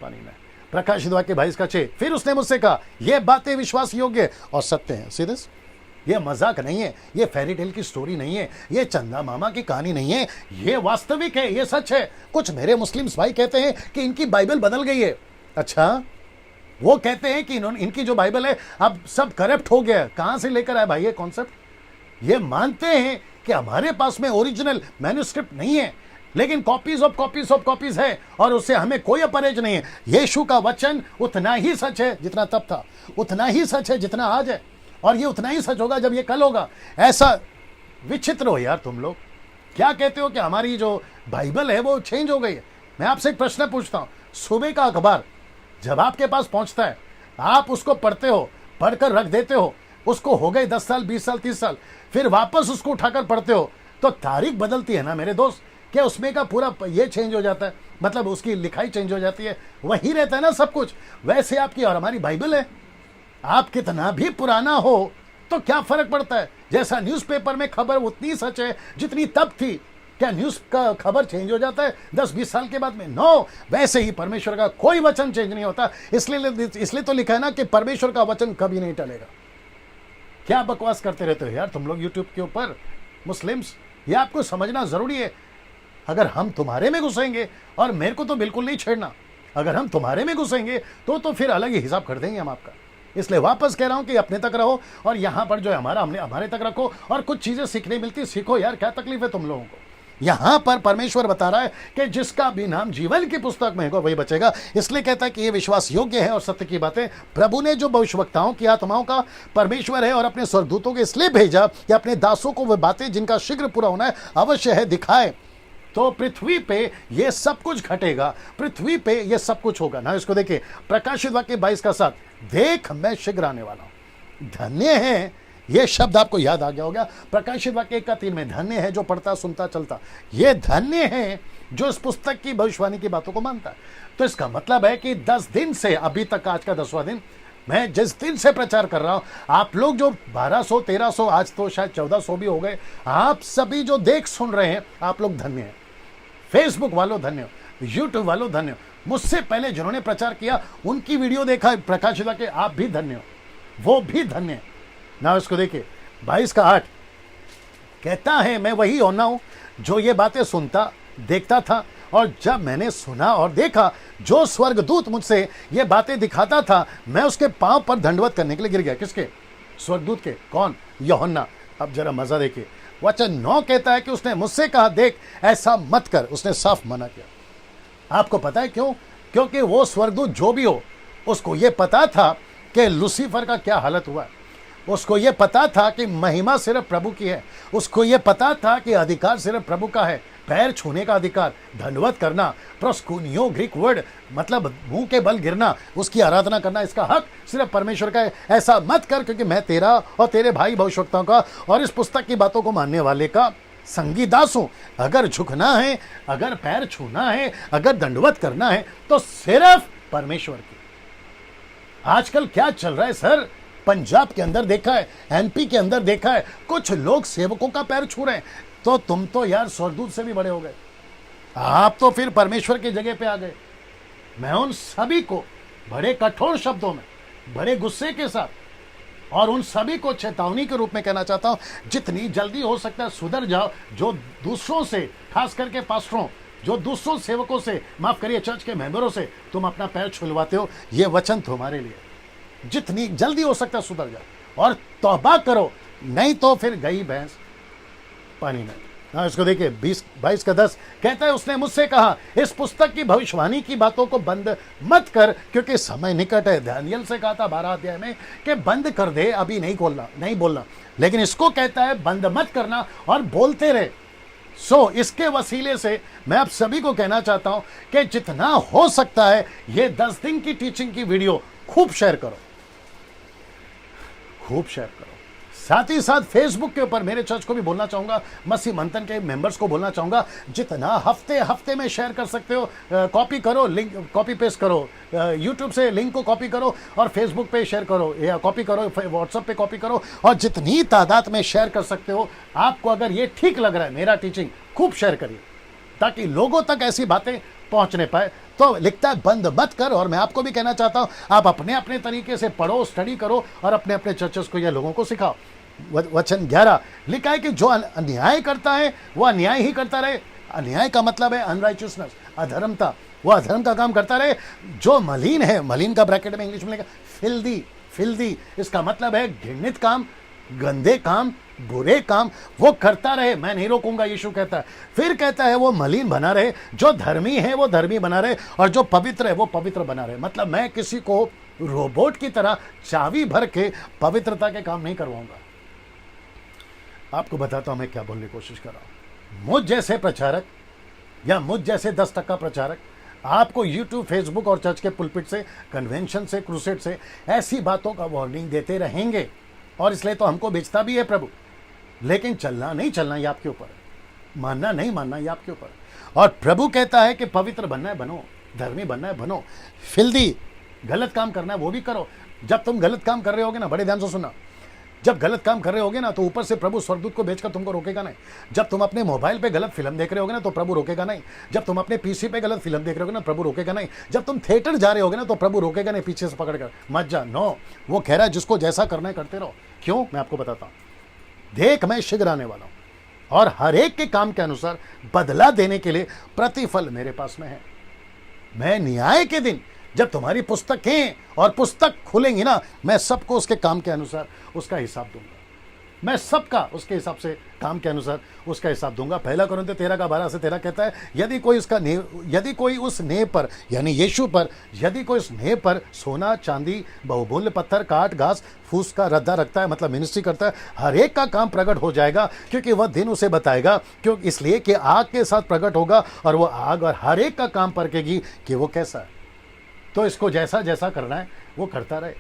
पानी में। प्रकाशित वाक्य 22 का 6, फिर उसने मुझसे कहा, ये बातें विश्वास योग्य और सत्य हैं। सीरियस, ये मजाक नहीं है, ये फेरी टेल की स्टोरी नहीं है, ये चंदा मामा की कहानी नहीं है, ये वास्तविक है, ये सच है। कुछ मेरे मुस्लिम भाई कहते हैं कि इनकी बाइबल बदल गई है। अच्छा, वो कहते हैं कि इनकी जो बाइबल है अब सब करप्ट हो गया। कहां से लेकर आए भाई ये कॉन्सेप्ट? ये मानते हैं कि हमारे पास में ओरिजिनल मैन्युस्क्रिप्ट नहीं है, लेकिन copies of copies of copies है, और उससे हमें कोई अपरहेज नहीं है। यीशु का वचन उतना ही सच है जितना तब था, उतना ही सच है जितना आज है, और ये उतना ही सच होगा जब ये कल होगा। ऐसा विचित्र हो यार तुम लोग, क्या कहते हो कि हमारी जो बाइबल है वो चेंज हो गई है? मैं आपसे एक प्रश्न पूछता हूं, सुबह का अखबार जब आपके पास पहुंचता है, आप उसको पढ़ते हो, पढ़कर रख देते हो, उसको हो गए 10 साल, 20 साल, 30 साल, फिर वापस उसको उठाकर पढ़ते हो, तो तारीख बदलती है ना मेरे दोस्त। क्या उसमें का पूरा ये चेंज हो जाता है? मतलब उसकी लिखाई चेंज हो जाती है, वही रहता है ना सब कुछ। वैसे आपकी और हमारी बाइबल है, आप कितना भी पुराना हो तो क्या फर्क पड़ता है? जैसा न्यूज़पेपर में खबर उतनी सच है जितनी तब थी। क्या न्यूज़ का खबर चेंज हो जाता है 10-20 साल के बाद में? नो। वैसे ही परमेश्वर का कोई वचन चेंज नहीं होता। इसलिए तो लिखा है ना कि परमेश्वर का वचन कभी नहीं टलेगा। क्या बकवास करते रहते हो यार तुम लोग यूट्यूब के ऊपर मुस्लिम्स? ये आपको समझना जरूरी है। अगर हम तुम्हारे में घुसेंगे, और मेरे को तो बिल्कुल नहीं छेड़ना, अगर हम तुम्हारे में घुसेंगे तो फिर अलग ही हिसाब कर देंगे हम आपका। इसलिए वापस कह रहा हूं कि अपने तक रहो, और यहां पर जो है हमारा हमने हमारे तक रखो, और कुछ चीजें सीखने मिलती सीखो यार। क्या तकलीफ है तुम लोगों को? यहां पर परमेश्वर बता रहा है कि जिसका भी नाम जीवन की पुस्तक में होगा वही बचेगा। इसलिए कहता है कि यह विश्वास योग्य है और सत्य की बातें। प्रभु ने जो भविष्यवक्ताओं की आत्माओं का परमेश्वर है और अपने स्वर्गदूतों के इसलिए भेजा कि अपने दासों को वह बातें जिनका शीघ्र पूरा होना है अवश्य है दिखाए। तो पृथ्वी पे ये सब कुछ घटेगा, पृथ्वी पे ये सब कुछ होगा ना। इसको देखिए, प्रकाशित वाक्य 22 का 7, देख मैं शीघ्र आने वाला हूं। धन्य है, ये शब्द आपको याद आ गया होगा। प्रकाशित वाक्य 1 का 3 में, धन्य है जो पढ़ता सुनता चलता। ये धन्य है जो इस पुस्तक की भविष्यवाणी की बातों को मानता है। तो इसका मतलब है कि 10 दिन से अभी तक, आज का 10वां दिन, मैं जिस दिन से प्रचार कर रहा हूं, आप लोग जो 1200, 1300, आज तो शायद 1400 भी हो गए, आप सभी जो देख सुन रहे हैं, आप लोग धन्य हैं। फेसबुक वालों धन्य, यूट्यूब वालों धन्य, मुझसे पहले जिन्होंने प्रचार किया उनकी वीडियो देखा प्रकाशित के, आप भी धन्य हो, वो भी धन्य है ना। इसको देखिए 22 का 8 कहता है, मैं वही होना हूं जो ये बातें सुनता देखता था, और जब मैंने सुना और देखा, जो स्वर्गदूत मुझसे ये बातें दिखाता था, मैं उसके पांव पर दंडवत करने के लिए गिर गया। किसके? स्वर्गदूत के। कौन? यूहन्ना। अब जरा मजा देखिए, वचन 9 कहता है कि उसने मुझसे कहा, देख ऐसा मत कर। उसने साफ मना किया। आपको पता है क्यों? क्योंकि वो स्वर्गदूत जो भी हो, उसको ये पता था कि लूसीफर का क्या हालत हुआ है। उसको ये पता था कि महिमा सिर्फ प्रभु की है। उसको ये पता था कि अधिकार सिर्फ प्रभु का है। पैर छूने का अधिकार, दंडवत करना, प्रोस्कुनियो ग्रीक वर्ड, मतलब मुंह के बल गिरना, उसकी आराधना करना, इसका हक सिर्फ परमेश्वर का है। ऐसा मत कर, क्योंकि मैं तेरा और तेरे भाई भविष्यवक्ताओं का और इस पुस्तक की बातों को मानने वाले का संगी दास हूं। अगर झुकना है, अगर पैर छूना है, अगर दंडवत करना है, तो सिर्फ परमेश्वर की। आजकल क्या चल रहा है सर? पंजाब के अंदर देखा है, एमपी के अंदर देखा है, कुछ लोग सेवकों का पैर छू रहे हैं। तो तुम तो यार स्वर्गदूत से भी बड़े हो गए। आप तो फिर परमेश्वर की जगह पे आ गए। मैं उन सभी को बड़े कठोर शब्दों में, बड़े गुस्से के साथ और उन सभी को चेतावनी के रूप में कहना चाहता हूं, जितनी जल्दी हो सकता है सुधर जाओ। जो दूसरों से, खास करके पास्टरों, जो दूसरों सेवकों से, माफ करिए चर्च के मेंबरों से तुम अपना पैर छुलवाते हो, यह वचन तुम्हारे लिए। जितनी जल्दी हो सकता है सुधर जाओ और तौबा करो, नहीं तो फिर गई भैंस पानी में। हाँ, इसको देखिए 22:10 कहता है, उसने मुझसे कहा, इस पुस्तक की भविष्यवाणी की बातों को बंद मत कर, क्योंकि समय निकट है। दानियल से कहा था 12 अध्याय में कि बंद कर दे, अभी नहीं बोलना, लेकिन इसको कहता है बंद मत करना और बोलते रहे। इसके वसीले से मैं आप सभी को कहना चाहता हूं कि जितना हो सकता है ये 10 दिन की टीचिंग की वीडियो खूब शेयर करो, खूब शेयर करो। साथ ही साथ फेसबुक के ऊपर मेरे चर्च को भी बोलना चाहूंगा, मसीह मंथन के मेंबर्स को बोलना चाहूंगा, जितना हफ्ते में शेयर कर सकते हो, कॉपी करो, लिंक कॉपी पेस्ट करो, यूट्यूब से लिंक को कॉपी करो और फेसबुक पे शेयर करो या कॉपी करो, व्हाट्सएप पे कॉपी करो, और जितनी तादाद में शेयर कर सकते हो। आपको अगर ये ठीक लग रहा है मेरा टीचिंग, खूब शेयर करिए ताकि लोगों तक ऐसी बातें पहुंचने पाए। तो लिखता है बंद मत कर, और मैं आपको भी कहना चाहता हूं, आप अपने अपने तरीके से पढ़ो, स्टडी करो और अपने अपने चर्चेस को या लोगों को सिखाओ। वचन 11 लिखा है कि जो अन्याय करता है वो अन्याय ही करता रहे। अन्याय का मतलब है अनराइचियसनेस, अधर्मता, वो अधर्म का काम करता रहे। जो मलिन है, मलिन का ब्रैकेट में इंग्लिश में लिखा फिल्दी, इसका मतलब है घृणित काम, गंदे काम, बुरे काम वो करता रहे, मैं नहीं रोकूंगा, यीशु कहता है। फिर कहता है वो मलिन बना रहे, जो धर्मी है वो धर्मी बना रहे, और जो पवित्र है वो पवित्र बना रहे। मतलब मैं किसी को रोबोट की तरह चाबी भर के पवित्रता के काम नहीं करवाऊंगा। आपको बताता हूं मैं क्या बोलने की कोशिश कर रहा हूं। मुझ जैसे प्रचारक या मुझ जैसे 10% प्रचारक आपको यूट्यूब, फेसबुक और चर्च के पुलपिट से, कन्वेंशन से, क्रूसेड से ऐसी बातों का वार्निंग देते रहेंगे, और इसलिए तो हमको बेचता भी है प्रभु। लेकिन चलना नहीं चलना ये आपके ऊपर है, मानना नहीं मानना ये आपके ऊपर है। और प्रभु कहता है कि पवित्र बनना है बनो, धर्मी बनना है बनो, फिल्दी गलत काम करना है वो भी करो। जब तुम गलत काम कर रहे होगे ना, बड़े ध्यान से सुनना, जब गलत काम कर रहे होगे ना तो ऊपर से प्रभु स्वर्गदूत को भेजकर तुमको रोकेगा नहीं। जब तुम अपने मोबाइल पे गलत फिल्म देख रहे होगे ना तो प्रभु रोकेगा नहीं। जब तुम अपने पीसी पे गलत फिल्म देख रहे होगे ना, प्रभु रोकेगा नहीं। जब तुम थिएटर जा रहे होगे ना तो प्रभु रोकेगा नहीं, पीछे से पकड़कर मत जा। नो, वो कह रहा है जिसको जैसा करना है करते रहो। क्यों? मैं आपको बताता हूं। देख, मैं शीघ्र आने वाला हूं और हर एक के काम के अनुसार बदला देने के लिए प्रतिफल मेरे पास में है। मैं न्याय के दिन जब तुम्हारी पुस्तकें और पुस्तक खुलेंगी ना, मैं सबको उसके काम के अनुसार उसका हिसाब दूंगा। मैं सबका उसके हिसाब से काम के अनुसार उसका हिसाब दूंगा। 1 कोरिन्थियों 13:12-13 कहता है, यदि कोई उस नेह पर, यानी यीशु पर, यदि कोई उस नेह पर सोना, चांदी, बहुमूल्य पत्थर, काठ, घास, फूस का रद्दा रखता है, मतलब मिनिस्ट्री करता है, हर एक का काम प्रकट हो जाएगा, क्योंकि वह दिन उसे बताएगा। क्यों? इसलिए कि आग के साथ प्रकट होगा और वो आग और हर एक का काम परखेगी कि वो कैसा है। तो इसको जैसा जैसा करना है वो करता रहे।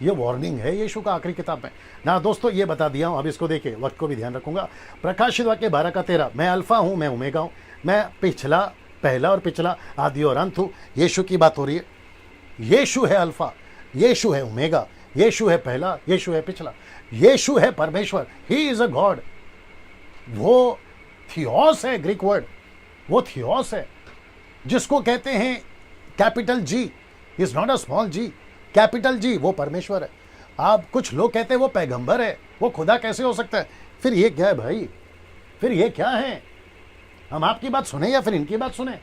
ये वार्निंग है यीशु का आखिरी किताब में ना। दोस्तों ये बता दिया हूं, अब इसको देखिए, वक्त को भी ध्यान रखूंगा। प्रकाशित वाक्य 12:13, मैं अल्फा हूं, मैं ओमेगा हूं, मैं पहला और पिछला, आदि और अंत हूं। यीशु की बात हो रही है। यीशु है अल्फा, यीशु है ओमेगा, यीशु है पहला, यीशु है पिछला, यीशु है परमेश्वर। He is a god. वो थियोस है, ग्रीक वर्ड, वो थियोस है जिसको कहते हैं capital G, is not a small G, capital G, वो परमेश्वर है। आप कुछ लोग कहते हैं वो पैगंबर है, वो खुदा कैसे हो सकता है? फिर ये क्या है भाई? फिर ये क्या है? हम आपकी बात सुने या फिर इनकी बात सुने?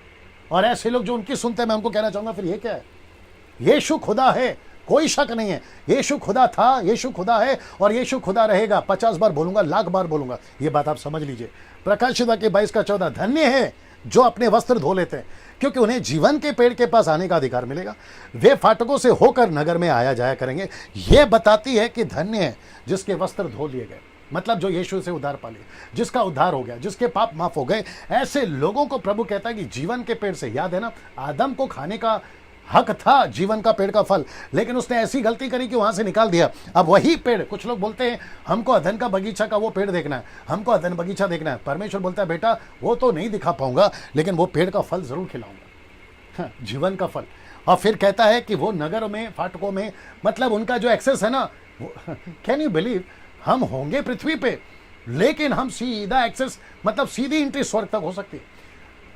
और ऐसे लोग जो उनकी सुनते हैं, मैं उनको कहना चाहूंगा फिर ये क्या है? यीशु खुदा है, कोई शक नहीं है। यीशु खुदा था, यीशु खुदा है और यीशु खुदा रहेगा। 50 बार बोलूंगा, लाख बार बोलूंगा, ये बात आप समझ लीजिए। प्रकाशित वाक्य 22:14, धन्य है जो अपने वस्त्र धो लेते हैं, क्योंकि उन्हें जीवन के पेड़ के पास आने का अधिकार मिलेगा। वे फाटकों से होकर नगर में आया जाया करेंगे। यह बताती है कि धन्य है जिसके वस्त्र धो लिए गए, मतलब जो यीशु से उद्धार पा लिया, जिसका उद्धार हो गया, जिसके पाप माफ हो गए। ऐसे लोगों को प्रभु कहता है कि जीवन के पेड़ से, याद है ना, आदम को खाने का हक था, जीवन का पेड़ का फल, लेकिन उसने ऐसी गलती करी कि वहां से निकाल दिया। अब वही पेड़, कुछ लोग बोलते हैं हमको अदन का बगीचा का वो पेड़ देखना है, हमको अदन बगीचा देखना है। परमेश्वर बोलता है बेटा वो तो नहीं दिखा पाऊंगा, लेकिन वो पेड़ का फल जरूर खिलाऊंगा, जीवन का फल। और फिर कहता है कि वो नगर में, फाटकों में, मतलब उनका जो एक्सेस है ना, कैन यू बिलीव, हम होंगे पृथ्वी पे, लेकिन हम सीधा एक्सेस, मतलब सीधी एंट्री स्वर्ग तक हो सकती है।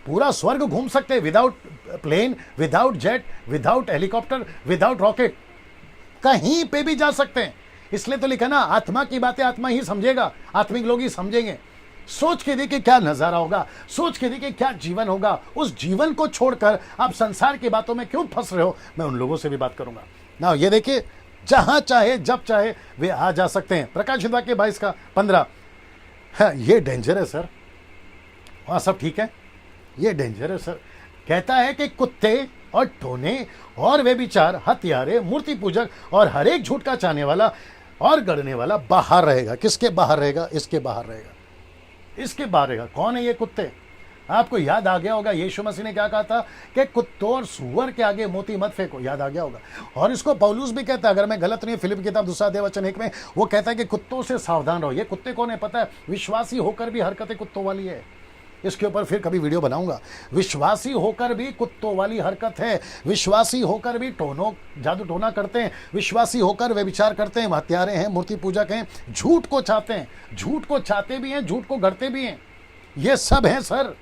पूरा स्वर्ग घूम सकते हैं without plane, without jet, without helicopter, without rocket, कहीं पे भी जा सकते हैं। इसलिए तो लिखा ना, आत्मा की बातें आत्मा ही समझेगा, आत्मिक लोग ही समझेंगे। सोच के देखिए क्या नजारा होगा, सोच के देखिए क्या जीवन होगा। उस जीवन को छोड़कर आप संसार की बातों में क्यों फंस रहे हो, मैं उन लोगों से भी बात करूंगा ना। ये देखिए, जहां चाहे जब चाहे वे आ जा सकते हैं। प्रकाशित वाक्य 22 का 15। हाँ, ये डेंजर है सर। वहां सब ठीक है, ये डेंजर है सर। कहता है कि कुत्ते और टोने और वे विचार, हत्यारे, मूर्ति पूजक और हर एक झूठ का चाहने वाला और गढ़ने वाला बाहर रहेगा। किसके बाहर रहेगा? इसके बाहर रहेगा, इसके बाहर रहेगा। कौन है ये कुत्ते? आपको याद आ गया होगा यीशु मसीह ने क्या कहा था कि कुत्तों और सूअर के आगे मोती मत फेंको, याद आ गया होगा। और इसको पौलुस भी कहता है, अगर मैं गलत नहीं, फिलिप किताब 2:1 में वो कहता है कि कुत्तों से सावधान रहो। ये कुत्ते कौन है पता है? विश्वासी होकर भी हरकतें कुत्तों वाली है। इसके ऊपर फिर कभी वीडियो बनाऊंगा। विश्वासी होकर भी कुत्तों वाली हरकत है, विश्वासी होकर भी जादू टोना करते हैं, विश्वासी होकर वे विचार करते हैं, हत्यारे हैं, मूर्ति पूजक हैं, झूठ को चाहते हैं, झूठ को चाहते भी हैं, झूठ को गढ़ते भी हैं। ये सब है सर।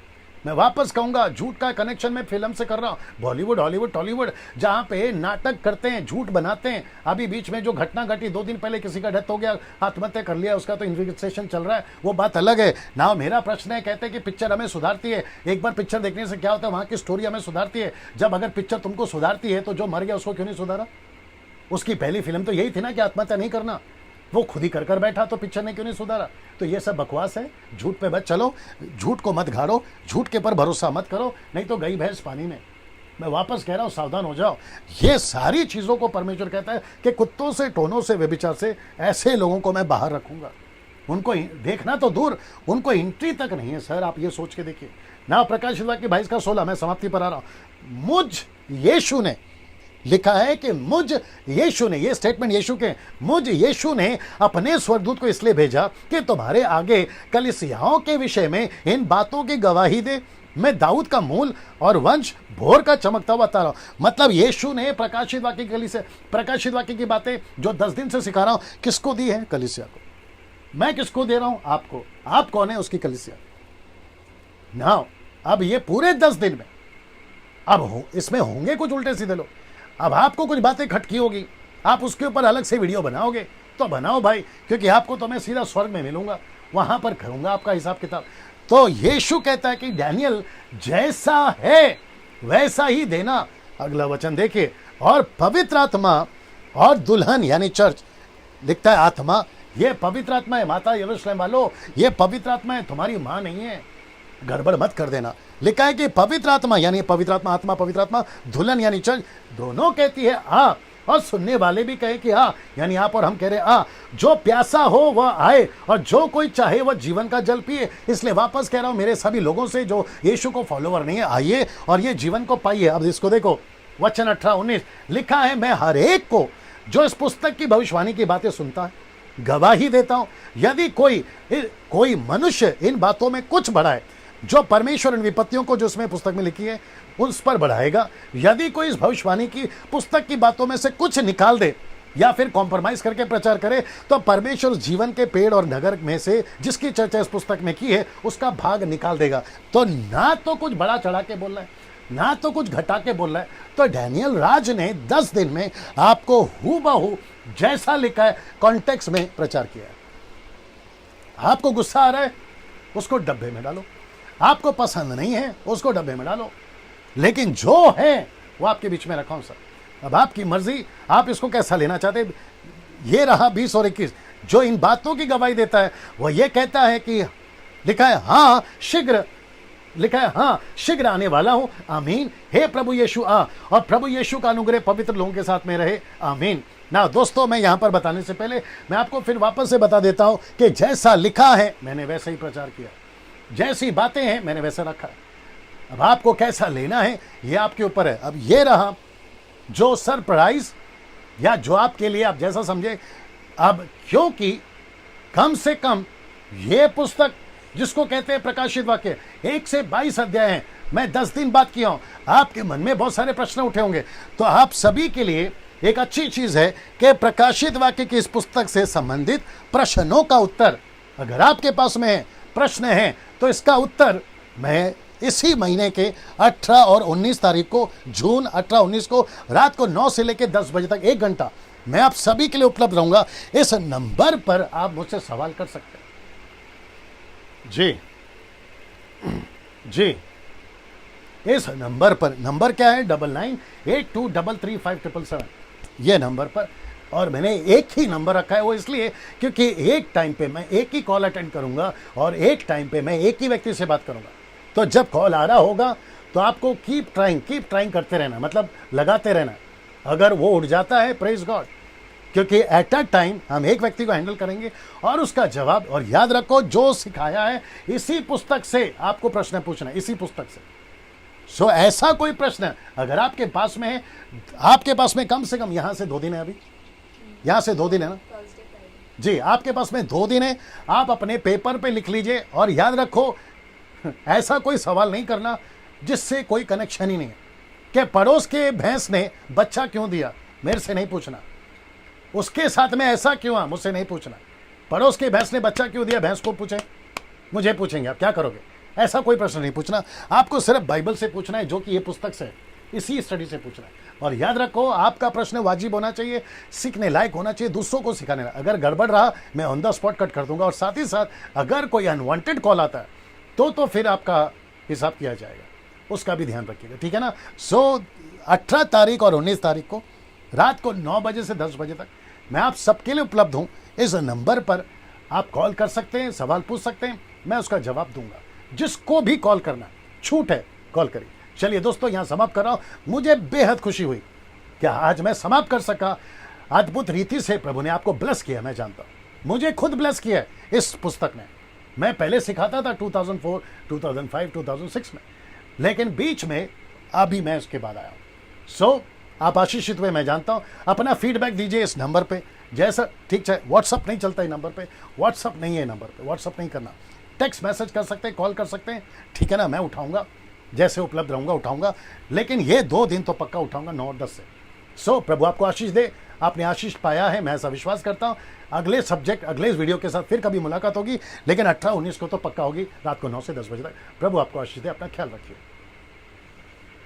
मैं वापस कहूंगा, झूठ का कनेक्शन मैं फिल्म से कर रहा हूं, बॉलीवुड, हॉलीवुड, टॉलीवुड, जहां पे नाटक करते हैं, झूठ बनाते हैं। अभी बीच में जो घटना घटी, 2 दिन पहले किसी का डेथ हो गया, आत्महत्या कर लिया, उसका तो इन्वेस्टिगेशन चल रहा है, वो बात अलग है ना। मेरा प्रश्न है, कहते हैं कि पिक्चर हमें सुधारती है। एक बार पिक्चर देखने से क्या होता है? वहां की स्टोरी हमें सुधारती है। जब अगर पिक्चर तुमको सुधारती है तो जो मर गया उसको क्यों नहीं सुधारा? उसकी पहली फिल्म तो यही थी ना कि आत्महत्या नहीं करना, वो खुद ही कर बैठा, तो पिक्चर ने क्यों नहीं सुधारा? तो ये सब बकवास है। झूठ पे बच चलो, झूठ को मत गाड़ो, झूठ के पर भरोसा मत करो, नहीं तो गई भैंस पानी में। मैं वापस कह रहा हूं, सावधान हो जाओ। ये सारी चीजों को परमेश्वर कहता है कि कुत्तों से, टोनों से, व्यभिचार से ऐसे लोगों को मैं बाहर रखूंगा। उनको देखना तो दूर, उनको एंट्री तक नहीं है सर। आप ये सोच के देखिए ना। प्रकाशित वाक्य 22 का 16, मैं समाप्ति पर आ रहा हूं। मुझ यीशु ने, लिखा है कि मुझ यीशु ने, ये स्टेटमेंट यीशु के, मुझ यीशु ने अपने स्वर्गदूत को इसलिए भेजा कि तुम्हारे आगे कलीसियाओं के विषय में इन बातों की गवाही दे। मैं दाऊद का मूल और वंश, भोर का चमकता हुआ तारा। मतलब यीशु ने प्रकाशित वाक्य प्रकाशित वाक्य की बातें जो 10 दिन से सिखा रहा हूं, किसको दी है? कलीसिया को। मैं किसको दे रहा हूं? आपको। आप कौन है? उसकी कलीसिया। नाउ अब ये पूरे 10 दिन में अब इसमें होंगे कुछ उल्टे सीधे लोग। अब आपको कुछ बातें खटकी होगी, आप उसके ऊपर अलग से वीडियो बनाओगे तो बनाओ भाई, क्योंकि आपको तो मैं सीधा स्वर्ग में मिलूंगा, वहां पर करूंगा आपका हिसाब किताब। तो यीशु कहता है कि डैनियल जैसा है वैसा ही देना। अगला वचन देखिए, और पवित्र आत्मा और दुल्हन यानी चर्च, लिखता है आत्मा, ये पवित्र आत्मा है। माता यरूशलेम वालों, ये पवित्र आत्मा है, तुम्हारी मां नहीं है, गड़बड़ मत कर देना। लिखा है कि पवित्र आत्मा यानी पवित्र आत्मा, आत्मा पवित्र आत्मा, दुल्हन यानी चर्च, दोनों कहती है आ, और सुनने वाले भी कहे कि आ, यानी आप और हम कह रहे आ। जो प्यासा हो वह आए, और जो कोई चाहे वह जीवन का जल पिए। इसलिए वापस कह रहा हूं मेरे सभी लोगों से जो यीशु को फॉलोवर नहीं है, आइए और ये जीवन को पाइए। अब इसको देखो, वचन 18-19 लिखा है, मैं हर एक को जो इस पुस्तक की भविष्यवाणी की बातें सुनता है गवाही देता हूं। यदि कोई मनुष्य इन बातों में कुछ बढ़ाए, जो परमेश्वर इन विपत्तियों को जो इसमें पुस्तक में लिखी है उस पर बढ़ाएगा। यदि कोई इस भविष्यवाणी की पुस्तक की बातों में से कुछ निकाल दे या फिर कॉम्प्रोमाइज करके प्रचार करे, तो परमेश्वर जीवन के पेड़ और नगर में से जिसकी चर्चा इस पुस्तक में की है उसका भाग निकाल देगा। तो ना तो कुछ बड़ा चढ़ा के बोल रहा है, ना तो कुछ घटा के बोल रहा है। तो डैनियल राज ने 10 दिन में आपको हूबहू जैसा लिखा है कॉन्टेक्स्ट में प्रचार किया है। आपको गुस्सा आ रहा है, उसको डब्बे में डालो। आपको पसंद नहीं है, उसको डब्बे में डालो। लेकिन जो है वो आपके बीच में रखा हूं सर। अब आपकी मर्जी, आप इसको कैसा लेना चाहते। ये रहा 20 और 21, जो इन बातों की गवाही देता है वो ये कहता है कि लिखा है हाँ शीघ्र, लिखा है हाँ शीघ्र आने वाला हूं, आमीन। हे प्रभु यीशु आ, और प्रभु यीशु का अनुग्रह पवित्र लोगों के साथ में रहे, आमीन। ना दोस्तों, मैं यहां पर बताने से पहले मैं आपको फिर वापस से बता देता हूं कि जैसा लिखा है मैंने वैसा ही प्रचार किया, जैसी बातें हैं मैंने वैसा रखा है। अब आपको कैसा लेना है ये आपके ऊपर है। अब ये रहा जो सरप्राइज, या जो आपके लिए आप जैसा समझे। अब क्योंकि कम से कम ये पुस्तक जिसको कहते हैं प्रकाशित वाक्य 1 से 22 अध्याय हैं, मैं 10 दिन बाद किया हूं। आपके मन में बहुत सारे प्रश्न उठे होंगे, तो आप सभी के लिए एक अच्छी चीज है कि प्रकाशित वाक्य की इस पुस्तक से संबंधित प्रश्नों का उत्तर, अगर आपके पास में प्रश्न है तो इसका उत्तर मैं इसी महीने के 18 और 19 तारीख को, जून 18-19 को रात को 9 से लेकर 10 बजे तक 1 घंटा मैं आप सभी के लिए उपलब्ध रहूंगा। इस नंबर पर आप मुझसे सवाल कर सकते हैं। जी, इस नंबर पर, नंबर क्या है 9982335777, ये नंबर पर। और मैंने एक ही नंबर रखा है, वो इसलिए क्योंकि एक टाइम पे मैं एक ही कॉल अटेंड करूंगा और एक टाइम पे मैं एक ही व्यक्ति से बात करूंगा। तो जब कॉल आ रहा होगा तो आपको कीप ट्राइंग करते रहना, मतलब लगाते रहना। अगर वो उठ जाता है, प्रेज गॉड, क्योंकि एट अ टाइम हम एक व्यक्ति को हैंडल करेंगे और उसका जवाब। और याद रखो, जो सिखाया है इसी पुस्तक से आपको प्रश्न पूछना है, इसी पुस्तक से। सो ऐसा कोई प्रश्न अगर आपके पास में है, आपके पास में कम से कम यहां से 2 दिन है, अभी यहां से 2 दिन है ना जी, आपके पास में 2 दिन है। आप अपने पेपर पे लिख लीजिए और याद रखो, ऐसा कोई सवाल नहीं करना जिससे कोई कनेक्शन ही नहीं है। कि पड़ोस के भैंस ने बच्चा क्यों दिया, मेरे से नहीं पूछना। उसके साथ में ऐसा क्यों है, मुझसे नहीं पूछना। पड़ोस के भैंस ने बच्चा क्यों दिया, भैंस को पूछे, मुझे पूछेंगे आप क्या करोगे, ऐसा कोई प्रश्न नहीं पूछना। आपको सिर्फ बाइबल से पूछना है, जो कि ये पुस्तक से, इसी स्टडी से पूछना है। और याद रखो, आपका प्रश्न वाजिब होना चाहिए, सीखने लायक होना चाहिए, दूसरों को सिखाने लायक। अगर गड़बड़ रहा, मैं ऑन द स्पॉट कट कर दूंगा। और साथ ही साथ अगर कोई अनवांटेड कॉल आता है तो फिर आपका हिसाब किया जाएगा, उसका भी ध्यान रखिएगा, ठीक है ना। सो 18 तारीख और 19 तारीख को रात को 9 बजे से 10 बजे तक मैं आप सबके लिए उपलब्ध हूं। इस नंबर पर आप कॉल कर सकते हैं, सवाल पूछ सकते हैं, मैं उसका जवाब दूंगा। जिसको भी कॉल करना, छूट है, कॉल करिए। चलिए दोस्तों, यहां समाप्त कर रहा हूं। मुझे बेहद खुशी हुई कि आज मैं समाप्त कर सका। अद्भुत रीति से प्रभु ने आपको ब्लेस किया, मैं जानता हूं। मुझे खुद ब्लेस किया है इस पुस्तक ने। मैं पहले सिखाता था 2004, 2005, 2006 में, लेकिन बीच में अभी मैं उसके बाद आया हूं। सो आप आशीषित हुए, मैं जानता हूं। अपना फीडबैक दीजिए इस नंबर पे, जैसा ठीक है। व्हाट्सअप नहीं चलता है नंबर पे, व्हाट्सअप नहीं है नंबर पे, व्हाट्सअप नहीं करना। टेक्स्ट मैसेज कर सकते हैं, कॉल कर सकते हैं, ठीक है ना। मैं उठाऊंगा, जैसे उपलब्ध रहूंगा उठाऊंगा, लेकिन ये 2 दिन तो पक्का उठाऊंगा, 9 और 10 से। सो प्रभु आपको आशीष दे। आपने आशीष पाया है, मैं ऐसा विश्वास करता हूं। अगले सब्जेक्ट, अगले इस वीडियो के साथ फिर कभी मुलाकात होगी, लेकिन 18-19 को तो पक्का होगी, रात को 9 से 10 बजे तक। प्रभु आपको आशीष दे, अपना ख्याल रखिए।